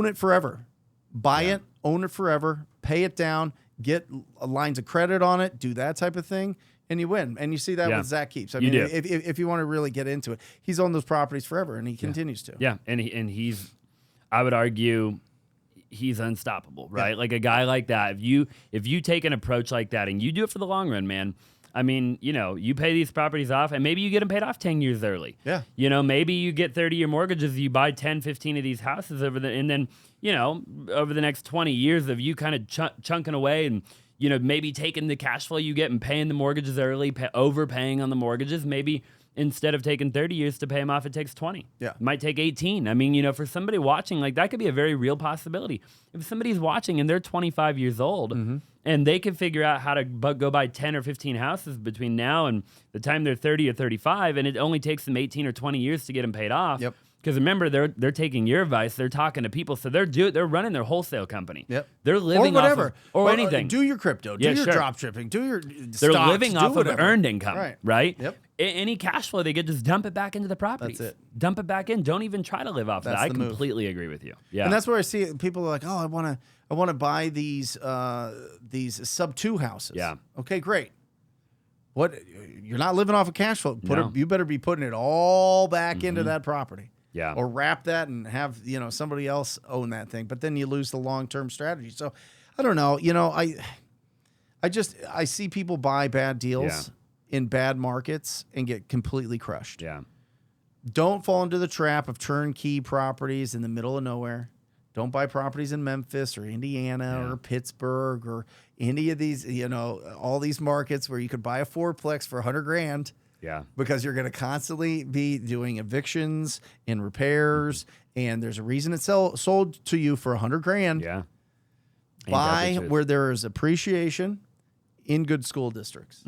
it forever. Buy it, own it forever, pay it down, get lines of credit on it, do that type of thing, and you win. And you see that with Zach Keeps. I mean, if you want to really get into it, he's owned those properties forever, and he continues to. Yeah, and he's, I would argue, he's unstoppable, right? Like a guy like that, if you take an approach like that and you do it for the long run, man, I mean, you know, you pay these properties off and maybe you get them paid off 10 years early. Yeah. You know, maybe you get 30-year mortgages, you buy 10, 15 of these houses and then, you know, over the next 20 years of you kind of chunking away and, you know, maybe taking the cash flow you get and paying the mortgages early, overpaying on the mortgages, maybe instead of taking 30 years to pay them off, it takes 20. Yeah. It might take 18. I mean, you know, for somebody watching, like that could be a very real possibility. If somebody's watching and they're 25 years old and they can figure out how to go buy 10 or 15 houses between now and the time they're 30 or 35, and it only takes them 18 or 20 years to get them paid off. Yep. Because remember, they're taking your advice. They're talking to people, so they're running their wholesale company. Yep. They're living or whatever off of, anything. Do your crypto. Do your drop shipping. Do your They're stocks, living off of earned income, right? Yep. Any cash flow they get, just dump it back into the properties. That's it. Dump it back in. Don't even try to live off that. I completely agree with you. Yeah. And that's where I see it. People are like, oh, I want to buy these sub 2 houses. Yeah. Okay, great. What? You're not living off of cash flow. No. You better be putting it all back into that property. Yeah. Or wrap that and have, you know, somebody else own that thing. But then you lose the long-term strategy. So I don't know. You know, I see people buy bad deals in bad markets and get completely crushed. Yeah. Don't fall into the trap of turnkey properties in the middle of nowhere. Don't buy properties in Memphis or Indiana or Pittsburgh or any of these, you know, all these markets where you could buy a fourplex for $100,000. Yeah. Because you're going to constantly be doing evictions and repairs, and there's a reason it's sold to you for $100,000. Yeah. Buy where there is appreciation in good school districts.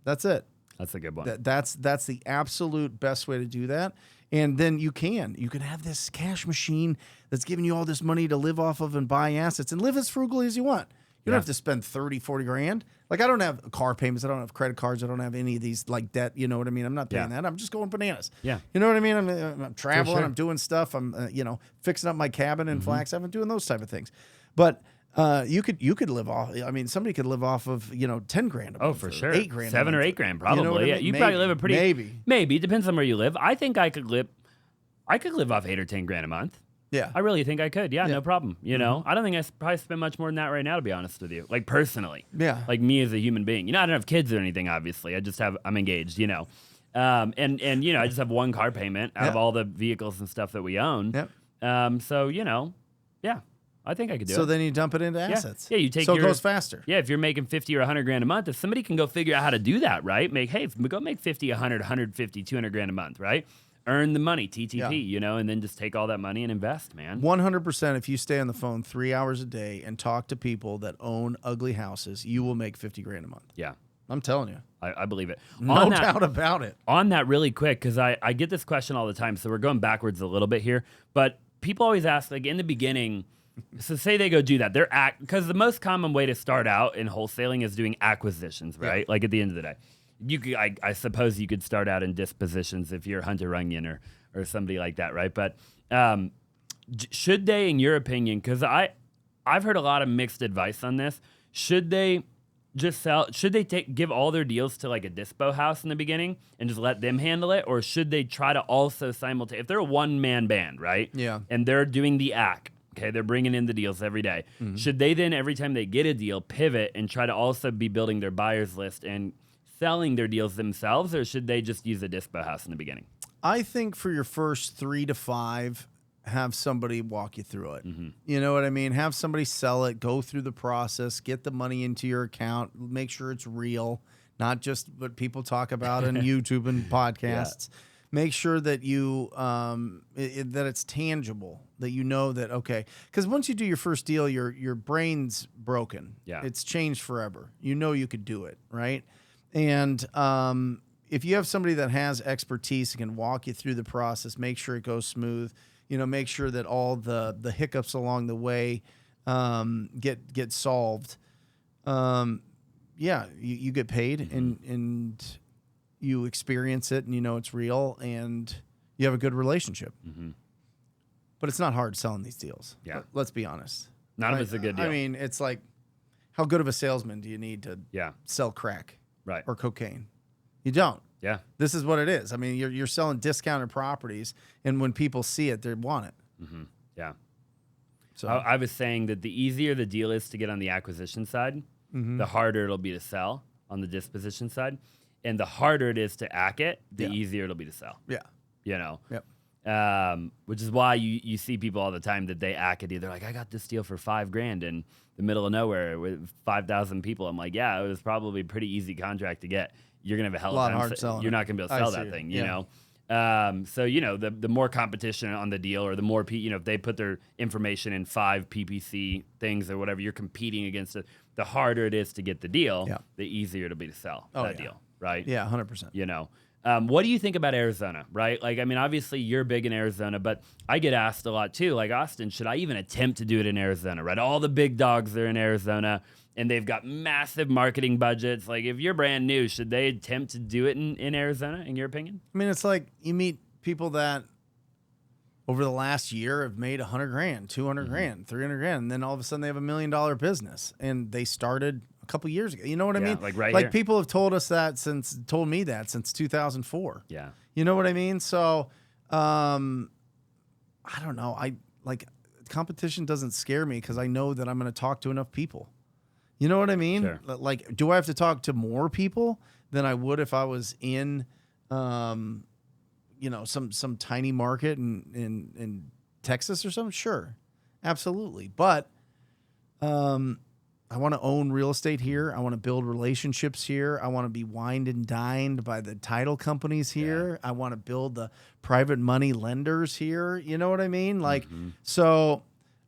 That's it. That's a good one. That's the absolute best way to do that. And then you can have this cash machine that's giving you all this money to live off of and buy assets and live as frugally as you want. You don't have to spend 30, 40 grand. Like, I don't have car payments. I don't have credit cards. I don't have any of these, like, debt. You know what I mean? I'm not paying that. I'm just going bananas. Yeah. You know what I mean? I'm traveling. I'm doing stuff. I'm, you know, fixing up my cabin in Flagstaff. I'm doing those type of things. But you could live off. I mean, somebody could live off of, you know, 10 grand a month. Oh, for sure. 8 grand. 7 or 8 grand, probably. You know what I mean? You probably live a pretty... Maybe. Depends on where you live. I think I could live off 8 or 10 grand a month. Yeah. I really think I could. Yeah, no problem. You know, I don't think I probably spend much more than that right now, to be honest with you. Like, personally. Yeah. Like, me as a human being. You know, I don't have kids or anything, obviously. I'm engaged, you know. And you know, I just have one car payment out of all the vehicles and stuff that we own. Yep. So, you know, yeah. I think I could do it. So then you dump it into assets. Yeah, you take so your, it goes faster. Yeah, if you're making 50 or 100 grand a month, if somebody can go figure out how to do that, right? Go make 50, 100, 150, 200 grand a month, right? Earn the money, TTP, you know, and then just take all that money and invest, man. 100%. If you stay on the phone 3 hours a day and talk to people that own ugly houses, you will make 50 grand a month. Yeah. I'm telling you. I believe it. No doubt about it. On that really quick, because I get this question all the time, so we're going backwards a little bit here, but people always ask, like in the beginning, so say they go do that. Because the most common way to start out in wholesaling is doing acquisitions, right? Yeah. Like at the end of the day. I suppose you could start out in dispositions if you're Hunter Runyon or somebody like that, right? But should they, in your opinion, because I've heard a lot of mixed advice on this, should they just sell? Should they give all their deals to like a dispo house in the beginning and just let them handle it, or should they try to also simultaneously, if they're a one-man band, right? Yeah. And they're doing the act. Okay, they're bringing in the deals every day. Should they then, every time they get a deal, pivot and try to also be building their buyers list and selling their deals themselves, or should they just use a dispo house in the beginning? I think for your first 3 to 5, have somebody walk you through it. You know what I mean? Have somebody sell it, go through the process, get the money into your account, make sure it's real, not just what people talk about on YouTube and podcasts. Yeah. Make sure that you that it's tangible, that you know that, okay, because once you do your first deal, your brain's broken. Yeah. It's changed forever. You know you could do it, right? And if you have somebody that has expertise and can walk you through the process, make sure it goes smooth, you know, make sure that all the hiccups along the way get solved. You get paid and you experience it and you know it's real and you have a good relationship. But it's not hard selling these deals. Yeah. Let's be honest. None of it's a good deal. I mean, it's like, how good of a salesman do you need to sell crack? Right. Or cocaine? You don't. Yeah. This is what it is. I mean, you're selling discounted properties, and when people see it, they want it. Yeah. So I was saying that the easier the deal is to get on the acquisition side, the harder it'll be to sell on the disposition side. And the harder it is to act it, the easier it'll be to sell. Yeah. You know? Yep. Which is why you see people all the time that they act it. They're like, I got this deal for $5,000 in the middle of nowhere with 5,000 people. I'm like, yeah, it was probably a pretty easy contract to get. You're going to have a hell of a hard selling. You're not going to be able to sell that thing, you know? So, you know, the more competition on the deal, or the more, if they put their information in 5 PPC things or whatever, you're competing against it. The harder it is to get the deal, the easier it'll be to sell that deal, right? Yeah, 100%. You know? What do you think about Arizona, right? Like, I mean, obviously you're big in Arizona, but I get asked a lot too, like, Austin, should I even attempt to do it in Arizona, right? All the big dogs are in Arizona, and they've got massive marketing budgets. Like, if you're brand new, should they attempt to do it in Arizona, in your opinion? I mean, it's like you meet people that over the last year have made $100 grand, $200 grand, $300 grand, and then all of a sudden they have $1 million business, and they started a couple years ago. You know what I mean? Like right like here. People have told me that since 2004. Yeah. You know what I mean? So, I don't know. Competition doesn't scare me because I know that I'm going to talk to enough people. You know what I mean? Sure. Like, do I have to talk to more people than I would if I was in, some tiny market in Texas or something? Sure, absolutely. But I want to own real estate here. I want to build relationships here. I want to be wined and dined by the title companies here. I want to build the private money lenders here. You know what I mean? Like, so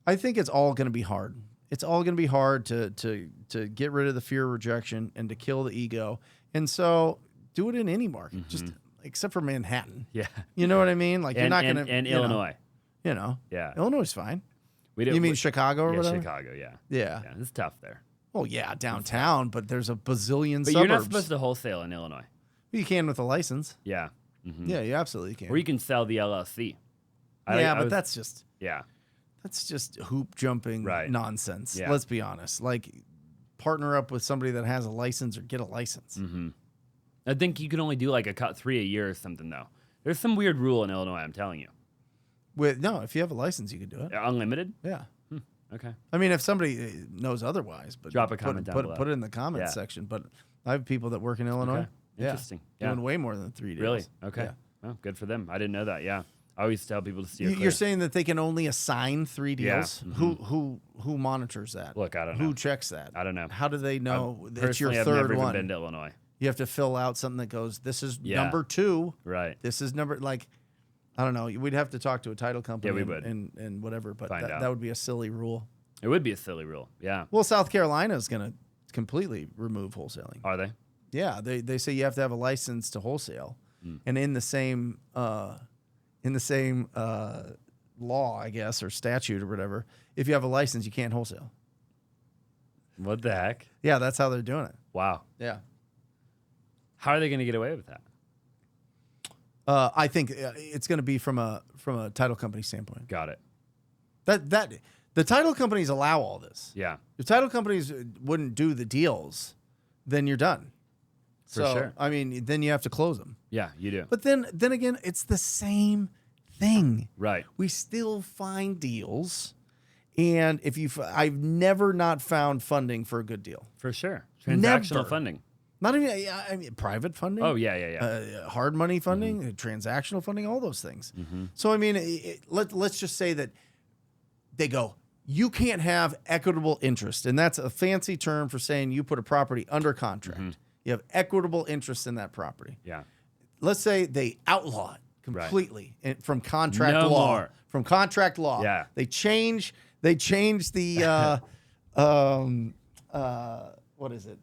I think it's all going to be hard. It's all going to be hard to get rid of the fear of rejection and to kill the ego. And so do it in any market, just except for Manhattan. Yeah. You know what I mean? Like, you're not going to. And Illinois. Yeah. Illinois is fine. You mean Chicago or whatever? Chicago, yeah. Yeah. It's tough there. Well, yeah, downtown, but there's a bazillion suburbs. But you're not supposed to wholesale in Illinois. You can with a license. Yeah. Yeah, you absolutely can. Or you can sell the LLC. That's just Yeah. That's just hoop jumping nonsense. Yeah. Let's be honest. Like, partner up with somebody that has a license or get a license. I think you can only do like a cut 3 a year or something, though. There's some weird rule in Illinois, I'm telling you. No, if you have a license, you can do it. Unlimited? Yeah. Okay. I mean, if somebody knows otherwise, but drop a comment down below. Put it in the comments section. But I have people that work in Illinois. Okay. Interesting. Doing way more than 3 days. Really? Okay. Yeah. Well, good for them. I didn't know that. Yeah. I always tell people to steer clear. You're saying that they can only assign 3 Yeah. deals? Who monitors that? Look, I don't know. Who checks that? I don't know. How do they know it's your Personally, I've third never even one? been to Illinois. You have to fill out something that goes, this is Yeah. number 2. Right. This is number, like, I don't know. We'd have to talk to a title company. Yeah, we would. And whatever, but Find out. that would be a silly rule. It would be a silly rule. Yeah. Well, South Carolina is going to completely remove wholesaling. Are they? Yeah, they say you have to have a license to wholesale, and in the same law, I guess, or statute or whatever, if you have a license, you can't wholesale. What the heck? Yeah, that's how they're doing it. Wow. Yeah, How are they going to get away with that? I think it's going to be from a title company standpoint. Got it. That the title companies allow all this. Yeah. If title companies wouldn't do the deals, then you're done. For sure. I mean, then you have to close them. Yeah, you do. But then again, it's the same thing. Right. We still find deals, and I've never not found funding for a good deal. For sure. Transactional Never. Funding. Not even I mean private funding. Oh, yeah. Hard money funding, transactional funding, all those things. So I mean, let's just say that they go, you can't have equitable interest, and that's a fancy term for saying you put a property under contract. You have equitable interest in that property. Yeah. Let's say they outlaw it completely from contract No law. more. From contract law. Yeah. They change the what is it?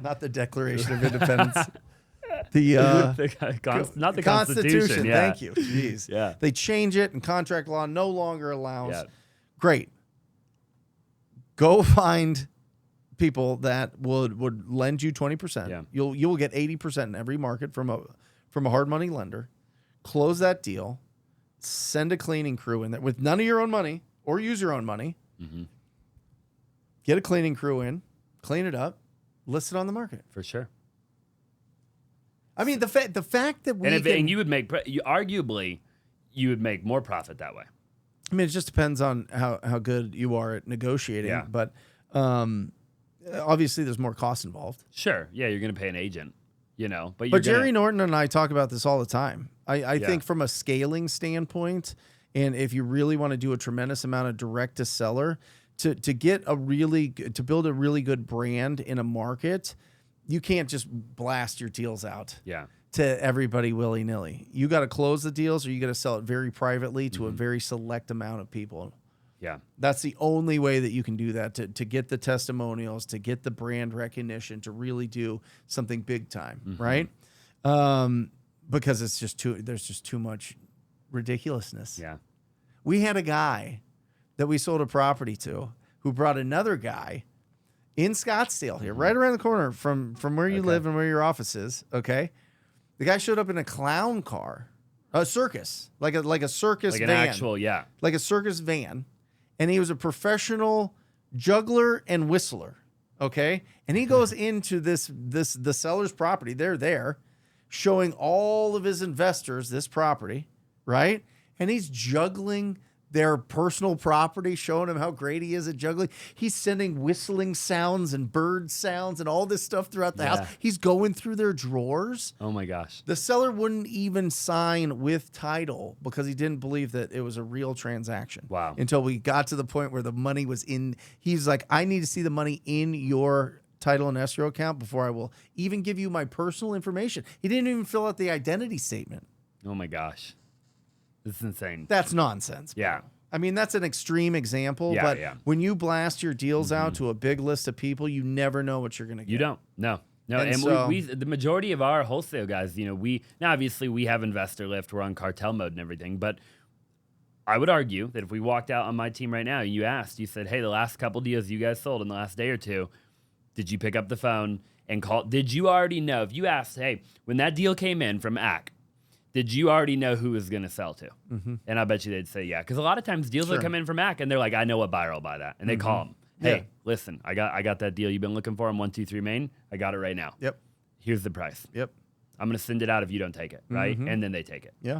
Not the Declaration of Independence. Not the Constitution. Yeah. Thank you. Jeez. Yeah. They change it, and contract law no longer allows. Yeah. Great. Go find people that would lend you 20%. Yeah. You'll get 80% in every market from a hard money lender. Close that deal. Send a cleaning crew in there with none of your own money, or use your own money. Get a cleaning crew in, clean it up, list it on the market. For sure. I mean, the fact that And you would make, arguably, you would make more profit that way. I mean, it just depends on how good you are at negotiating. Yeah. But obviously, there's more cost involved. Sure. Yeah, you're going to pay an agent, But Jerry Norton and I talk about this all the time. I think from a scaling standpoint, and if you really want to do a tremendous amount of direct to seller, to build a really good brand in a market, you can't just blast your deals out. Yeah. To everybody willy-nilly. You got to close the deals, or you got to sell it very privately to a very select amount of people. Yeah. That's the only way that you can do that, to get the testimonials, to get the brand recognition, to really do something big time, right? Because there's just too much ridiculousness. Yeah. We had a guy that we sold a property to who brought another guy in Scottsdale here, right around the corner from where you live and where your office is, okay? The guy showed up in a clown car, a circus, like a circus van. Like an actual, yeah. Like a circus van. And he was a professional juggler and whistler, okay? And he goes into the seller's property. They're there showing all of his investors this property, right? And he's juggling their personal property, showing them how great he is at juggling. He's sending whistling sounds and bird sounds and all this stuff throughout the house. He's going through their drawers. Oh my gosh. The seller wouldn't even sign with title because he didn't believe that it was a real transaction. Wow. Until we got to the point where the money was in. He's like, I need to see the money in your title and escrow account before I will even give you my personal information. He didn't even fill out the identity statement. Oh my gosh. This is insane. That's nonsense. Yeah. I mean, that's an extreme example, but when you blast your deals out to a big list of people, you never know what you're going to get. You don't. No. And so, we the majority of our wholesale guys, now obviously we have investor lift, we're on cartel mode and everything, but I would argue that if we walked out on my team right now and you said, hey, the last couple deals you guys sold in the last day or two, did you pick up the phone and call? Did you already know? If you asked, hey, when that deal came in from AC, did you already know who was going to sell to? And I bet you they'd say, yeah. Because a lot of times deals will come in from AC and they're like, I know what buyer will buy that. And they call them. Hey, listen, I got that deal you've been looking for on 123 Main. I got it right now. Yep. Here's the price. Yep. I'm going to send it out if you don't take it, right? And then they take it. Yeah.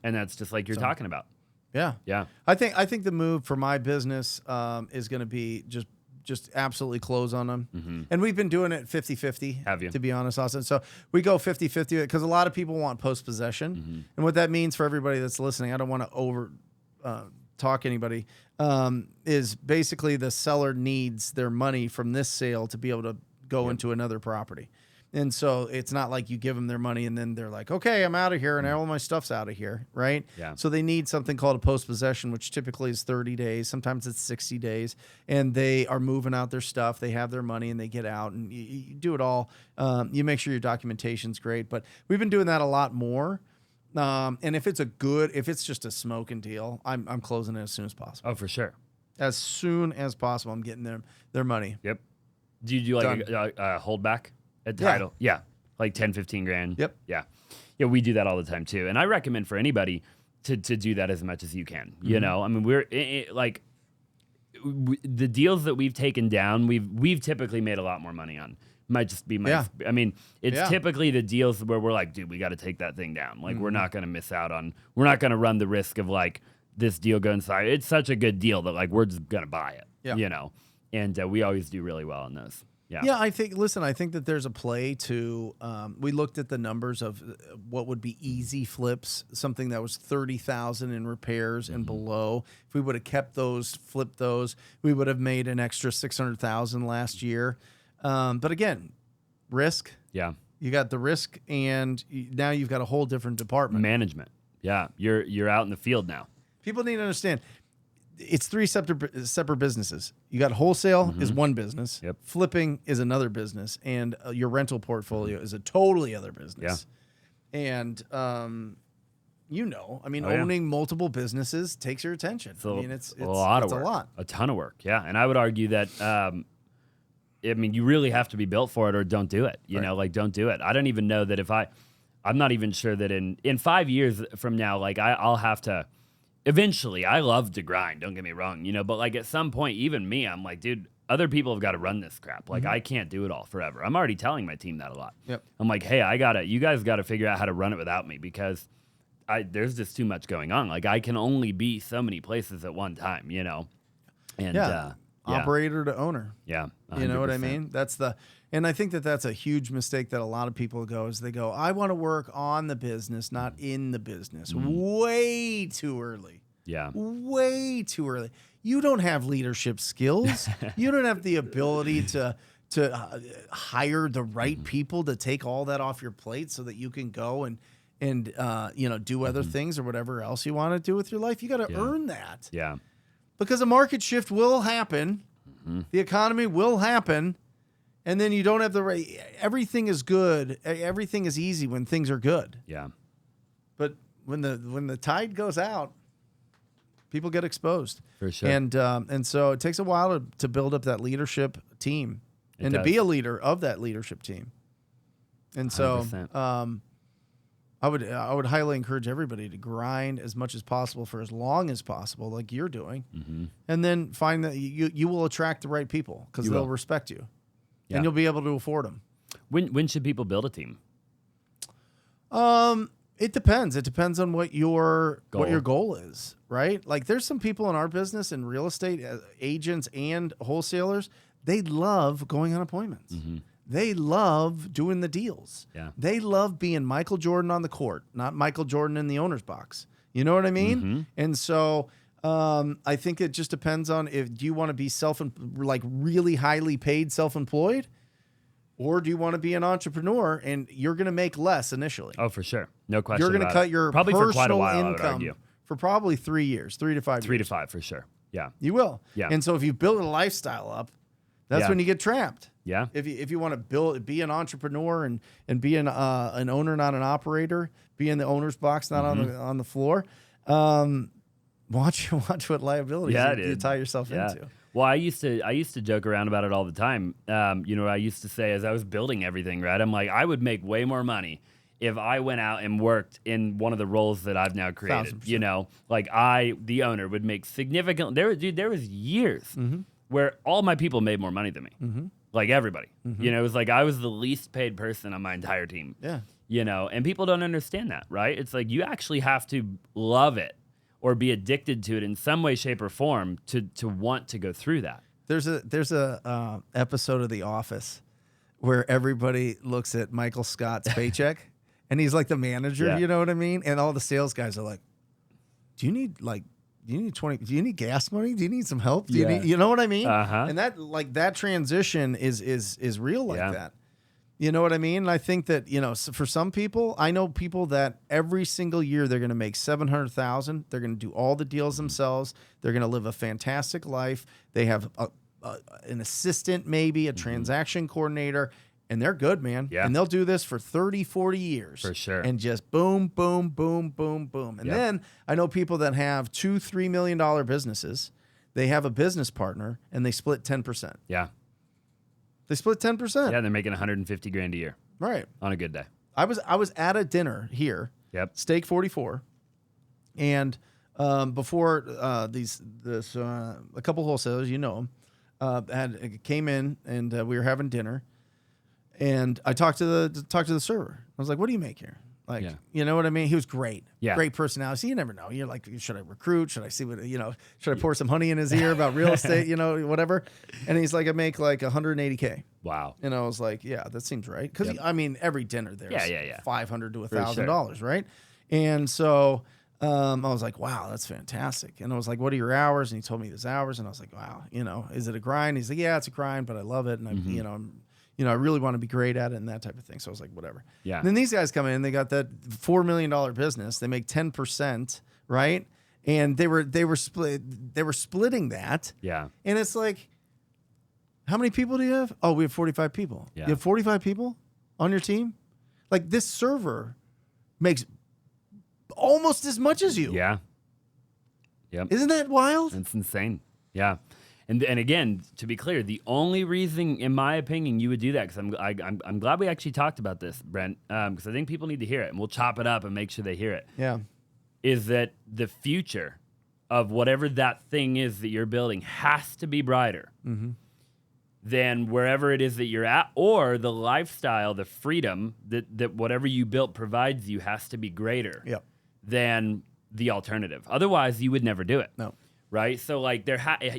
And that's just like you're talking about. Yeah. Yeah. I think the move for my business is going to be just just absolutely close on them. And we've been doing it 50-50. Have you? To be honest, Austin. So we go 50-50 because a lot of people want post-possession. And what that means for everybody that's listening, I don't want to over talk anybody, is basically the seller needs their money from this sale to be able to go into another property. And so it's not like you give them their money and then they're like, okay, I'm out of here and all my stuff's out of here, right? Yeah. So they need something called a post-possession, which typically is 30 days. Sometimes it's 60 days. And they are moving out their stuff. They have their money and they get out. And you do it all. You make sure your documentation's great. But we've been doing that a lot more. And if it's just a smoking deal, I'm closing it as soon as possible. Oh, for sure. As soon as possible, I'm getting their money. Yep. Do you do like a holdback at title? Yeah. Like 10, 15 grand. Yep. Yeah. Yeah, we do that all the time too. And I recommend for anybody to do that as much as you can. You know, I mean, the deals that we've taken down, we've typically made a lot more money on. Might just be my, I mean, it's typically the deals where we're like, dude, we got to take that thing down. Like, we're not going to miss out on, we're not going to run the risk of like this deal going inside. It's such a good deal that like, we're just going to buy it, you know? And we always do really well on those. Yeah. Yeah, I think that there's a play to, we looked at the numbers of what would be easy flips, something that was 30,000 in repairs and below. If we would have kept those, flipped those, we would have made an extra 600,000 last year. But again, risk. Yeah. You got the risk and now you've got a whole different department. Management. Yeah. You're out in the field now. People need to understand. It's three separate businesses. You got wholesale is one business. Yep. Flipping is another business. And your rental portfolio is a totally other business. Yeah. And, owning multiple businesses takes your attention. It's a lot of work. A ton of work. Yeah. And I would argue that, you really have to be built for it or don't do it. You know, like don't do it. I don't even know that I'm not even sure that in 5 years from now, like I'll have to, eventually, I love to grind, don't get me wrong, you know, but like at some point, even me, I'm like, dude, other people have got to run this crap. Like I can't do it all forever. I'm already telling my team that a lot. Yep. I'm like, hey, you guys got to figure out how to run it without me because there's just too much going on. Like I can only be so many places at one time, you know? And operator to owner. Yeah. 100%. You know what I mean? And I think that's a huge mistake that a lot of people go is they go, I want to work on the business, not in the business. Way too early. Yeah. Way too early. You don't have leadership skills. You don't have the ability to hire the right people to take all that off your plate so that you can go and do other things or whatever else you want to do with your life. You got to earn that. Yeah. Because a market shift will happen. The economy will happen. And then you don't have everything is good. Everything is easy when things are good. Yeah. But when the tide goes out, people get exposed. For sure. And so it takes a while to build up that leadership team to be a leader of that leadership team. And so 100%. I would highly encourage everybody to grind as much as possible for as long as possible, like you're doing, and then find that you will attract the right people because they'll respect you, and you'll be able to afford them. When should people build a team? It depends. It depends on what your goal is, right? Like there's some people in our business in real estate, agents and wholesalers, they love going on appointments. They love doing the deals. Yeah. They love being Michael Jordan on the court, not Michael Jordan in the owner's box. You know what I mean? And so I think it just depends on do you want to be really highly paid self-employed, or do you want to be an entrepreneur and you're going to make less initially? Oh, for sure. No question. You're going to cut your probably personal for quite a while, income for probably 3 years, 3 to 5 years. 3 to 5 for sure. Yeah. You will. Yeah. And so if you build a lifestyle up, that's when you get trapped. Yeah. If you want to be an entrepreneur and be an owner, not an operator, be in the owner's box, not on the floor, watch what liabilities you tie yourself into. Well, I used to joke around about it all the time. I used to say as I was building everything, right? I'm like, I would make way more money if I went out and worked in one of the roles that I've now created. 1,000%. You know, like the owner, would make significant. There was years where all my people made more money than me. Like everybody. You know, it was like I was the least paid person on my entire team. Yeah. You know, and people don't understand that, right? It's like you actually have to love it or be addicted to it in some way, shape, or form to want to go through that. There's a episode of The Office where everybody looks at Michael Scott's paycheck, and he's like the manager. Yeah. You know what I mean? And all the sales guys are like, "Do you need 20? Do you need gas money? Do you need some help? Do you need, you know what I mean?" Uh-huh. And that transition is real like Yeah. that. You know what I mean? And I think that, for some people, I know people that every single year they're going to make $700,000. They're going to do all the deals themselves. They're going to live a fantastic life. They have an assistant, maybe a transaction coordinator, and they're good, man. Yeah. And they'll do this for 30, 40 years. For sure. And just boom, boom, boom, boom, boom. And then I know people that have $2-3 million businesses. They have a business partner, and they split 10%. Yeah. They split 10%. Yeah, they're making 150 grand a year Right. on a good day. I was at a dinner here, Yep. Steak 44, and before a couple wholesalers, came in, and we were having dinner, and I talked to the server. I was like, "What do you make here?" Like, you know what I mean? He was great. Yeah. Great personality. You never know. You're like, should I recruit? Should I see what, should I pour some honey in his ear about real estate, whatever? And he's like, I make like 180K. Wow. And I was like, yeah, that seems right. Because, every dinner there's $500 to $1,000, right? And so I was like, wow, that's fantastic. And I was like, what are your hours? And he told me his hours. And I was like, wow, is it a grind? He's like, yeah, it's a grind, but I love it. And I really want to be great at it and that type of thing. So I was like, whatever. Yeah. And then these guys come in, they got that $4 million business. They make 10%, right? And they were splitting that. Yeah. And it's like, how many people do you have? Oh, we have 45 people. Yeah. You have 45 people on your team? Like, this server makes almost as much as you. Yeah. Yep. Isn't that wild? It's insane. Yeah. And again, to be clear, the only reason, in my opinion, you would do that, because I'm glad we actually talked about this, Brent, because I think people need to hear it, and we'll chop it up and make sure they hear it. Yeah. Is that the future of whatever that thing is that you're building has to be brighter than wherever it is that you're at, or the lifestyle, the freedom that whatever you built provides you has to be greater than the alternative. Otherwise, you would never do it. No. Right? So like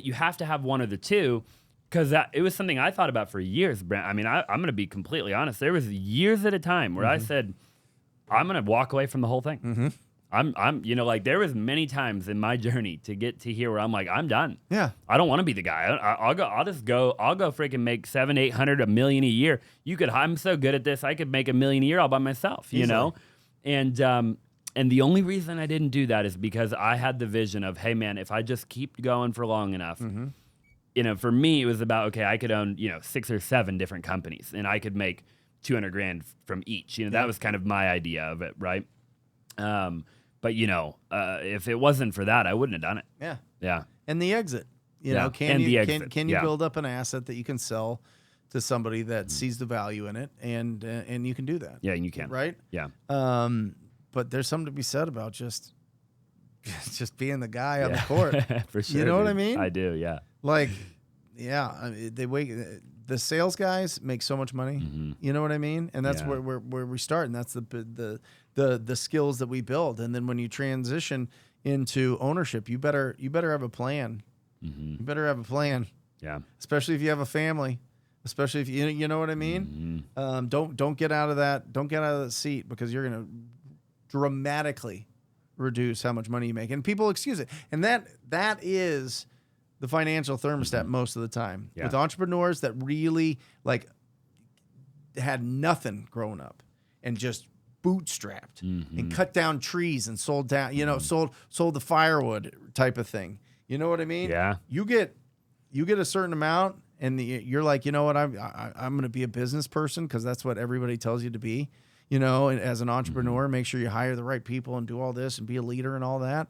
you have to have one of the two, because it was something I thought about for years, Brent. I mean, I'm going to be completely honest. There was years at a time where I said, I'm going to walk away from the whole thing. I'm there was many times in my journey to get to here where I'm like, I'm done. Yeah. I don't want to be the guy. I'll go freaking make $700,000, $800,000, $1 million a year. I'm so good at this. I could make $1 million a year all by myself, you know? And the only reason I didn't do that is because I had the vision of, hey man, if I just keep going for long enough, for me, it was about, okay, I could own, 6 or 7 different companies and I could make 200 grand from each. That was kind of my idea of it. Right. But if it wasn't for that, I wouldn't have done it. Yeah. Yeah. And the exit, can you build up an asset that you can sell to somebody that sees the value in it, and you can do that. Yeah, you can. Right? Yeah. But there's something to be said about just being the guy on the court. For sure. You know what I dude. mean? I do, yeah. Like, the sales guys make so much money. You know what I mean? And that's where we start, and that's the skills that we build. And then when you transition into ownership, you better have a plan. You better have a plan. Yeah. Especially if you have a family. Especially if you know what I mean. Don't get out of that. Don't get out of that seat, because you're gonna dramatically reduce how much money you make, and people excuse it. And that is the financial thermostat most of the time with entrepreneurs that really had nothing growing up and just bootstrapped and cut down trees and sold down, sold the firewood type of thing. You know what I mean? Yeah. You get a certain amount, and you're like, you know what, I'm going to be a business person, because that's what everybody tells you to be. And as an entrepreneur, make sure you hire the right people and do all this and be a leader and all that.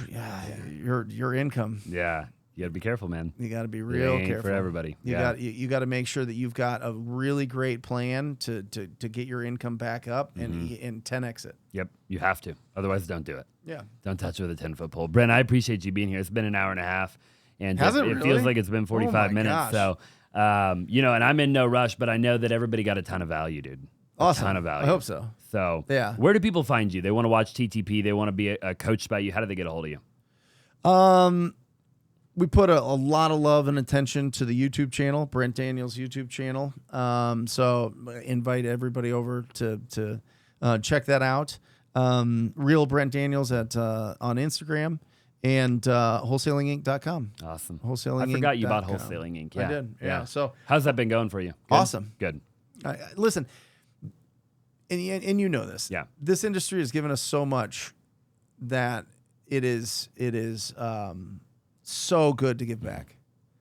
Your income. Yeah. You got to be careful, man. You got to be real careful for everybody. You got to make sure that you've got a really great plan to get your income back up and 10x it. Yep. You have to. Otherwise, don't do it. Yeah. Don't touch it with a 10-foot pole. Brent, I appreciate you being here. It's been an hour and a half. And Has it really? really? Feels like it's been 45 minutes. Gosh. So, and I'm in no rush, but I know that everybody got a ton of value, dude. Awesome. A ton of value. I hope so. So, yeah. Where do people find you? They want to watch TTP. They want to be a coach by you. How do they get a hold of you? we put a lot of love and attention to the YouTube channel, Brent Daniels YouTube channel. So invite everybody over to check that out. Real Brent Daniels on Instagram and wholesalinginc.com. Awesome. Wholesaling I forgot you bought Inc.com. Wholesaling Inc. I Yeah. did. Yeah. So how's that been going for you? Good? Awesome. Good. Listen, and you know this. Yeah. This industry has given us so much that it is so good to give back.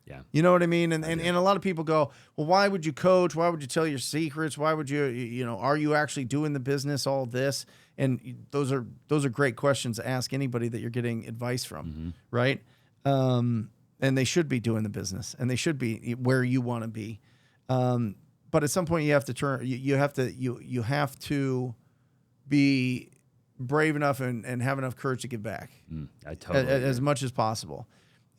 Yeah. You know what I mean? And a lot of people go, well, why would you coach? Why would you tell your secrets? Why would you are you actually doing the business, all this? And those are great questions to ask anybody that you're getting advice from, right? And they should be doing the business, and they should be where you want to be. But at some point you have to you have to be brave enough and have enough courage to give back I totally as much as possible.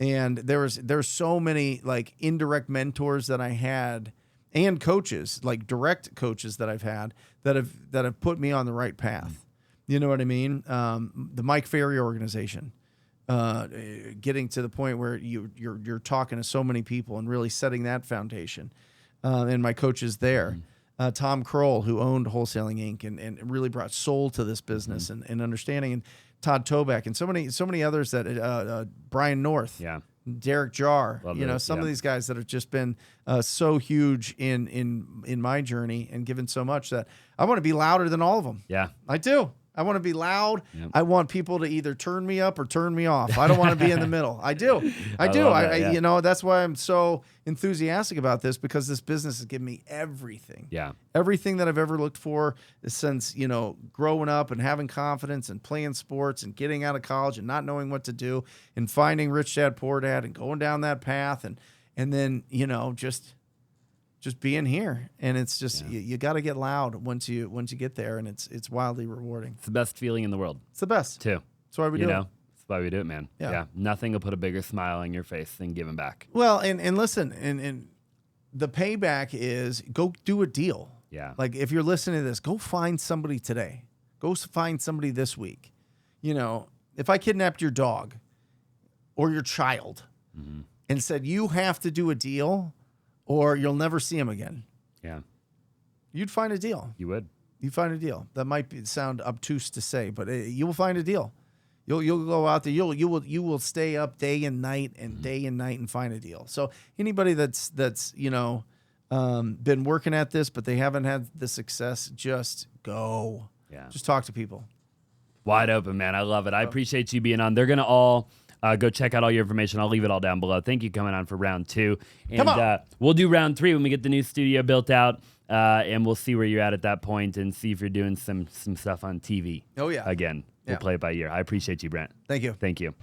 And there's so many like indirect mentors that I had and coaches, like direct coaches that I've had that have put me on the right path. You know what I mean? The Mike Ferry organization, getting to the point where you're talking to so many people and really setting that foundation. And my coaches there, Tom Kroll, who owned Wholesaling Inc. and really brought soul to this business and understanding, and Todd Toback and so many others that Brian North, Derek Jarr, some of these guys that have just been so huge in my journey and given so much that I want to be louder than all of them. Yeah, I do. I want to be loud. Yep. I want people to either turn me up or turn me off. I don't want to be in the middle. I do. I do. That's why I'm so enthusiastic about this, because this business has given me everything. Yeah. Everything that I've ever looked for since, growing up and having confidence and playing sports and getting out of college and not knowing what to do and finding Rich Dad Poor Dad and going down that path and then, just being here. And it's just you got to get loud once you get there, and it's wildly rewarding. It's the best feeling in the world. It's the best. Too. That's why we do it. That's why we do it, man. Yeah. Nothing will put a bigger smile on your face than giving back. Well, and listen, and the payback is go do a deal. Yeah. Like if you're listening to this, go find somebody today. Go find somebody this week. If I kidnapped your dog or your child and said, you have to do a deal or you'll never see him again. Yeah. You'd find a deal. You would. You'd find a deal. That might sound obtuse to say, but you will find a deal. You'll go out there. You will stay up day and night and find a deal. So anybody that's been working at this, but they haven't had the success, just go. Yeah. Just talk to people. Wide open, man. I love it. I appreciate you being on. They're gonna all go check out all your information. I'll leave it all down below. Thank you for coming on for round 2. And we'll do round 3 when we get the new studio built out. And we'll see where you're at that point and see if you're doing some stuff on TV. Oh, yeah. Again, we'll play it by ear. I appreciate you, Brent. Thank you. Thank you.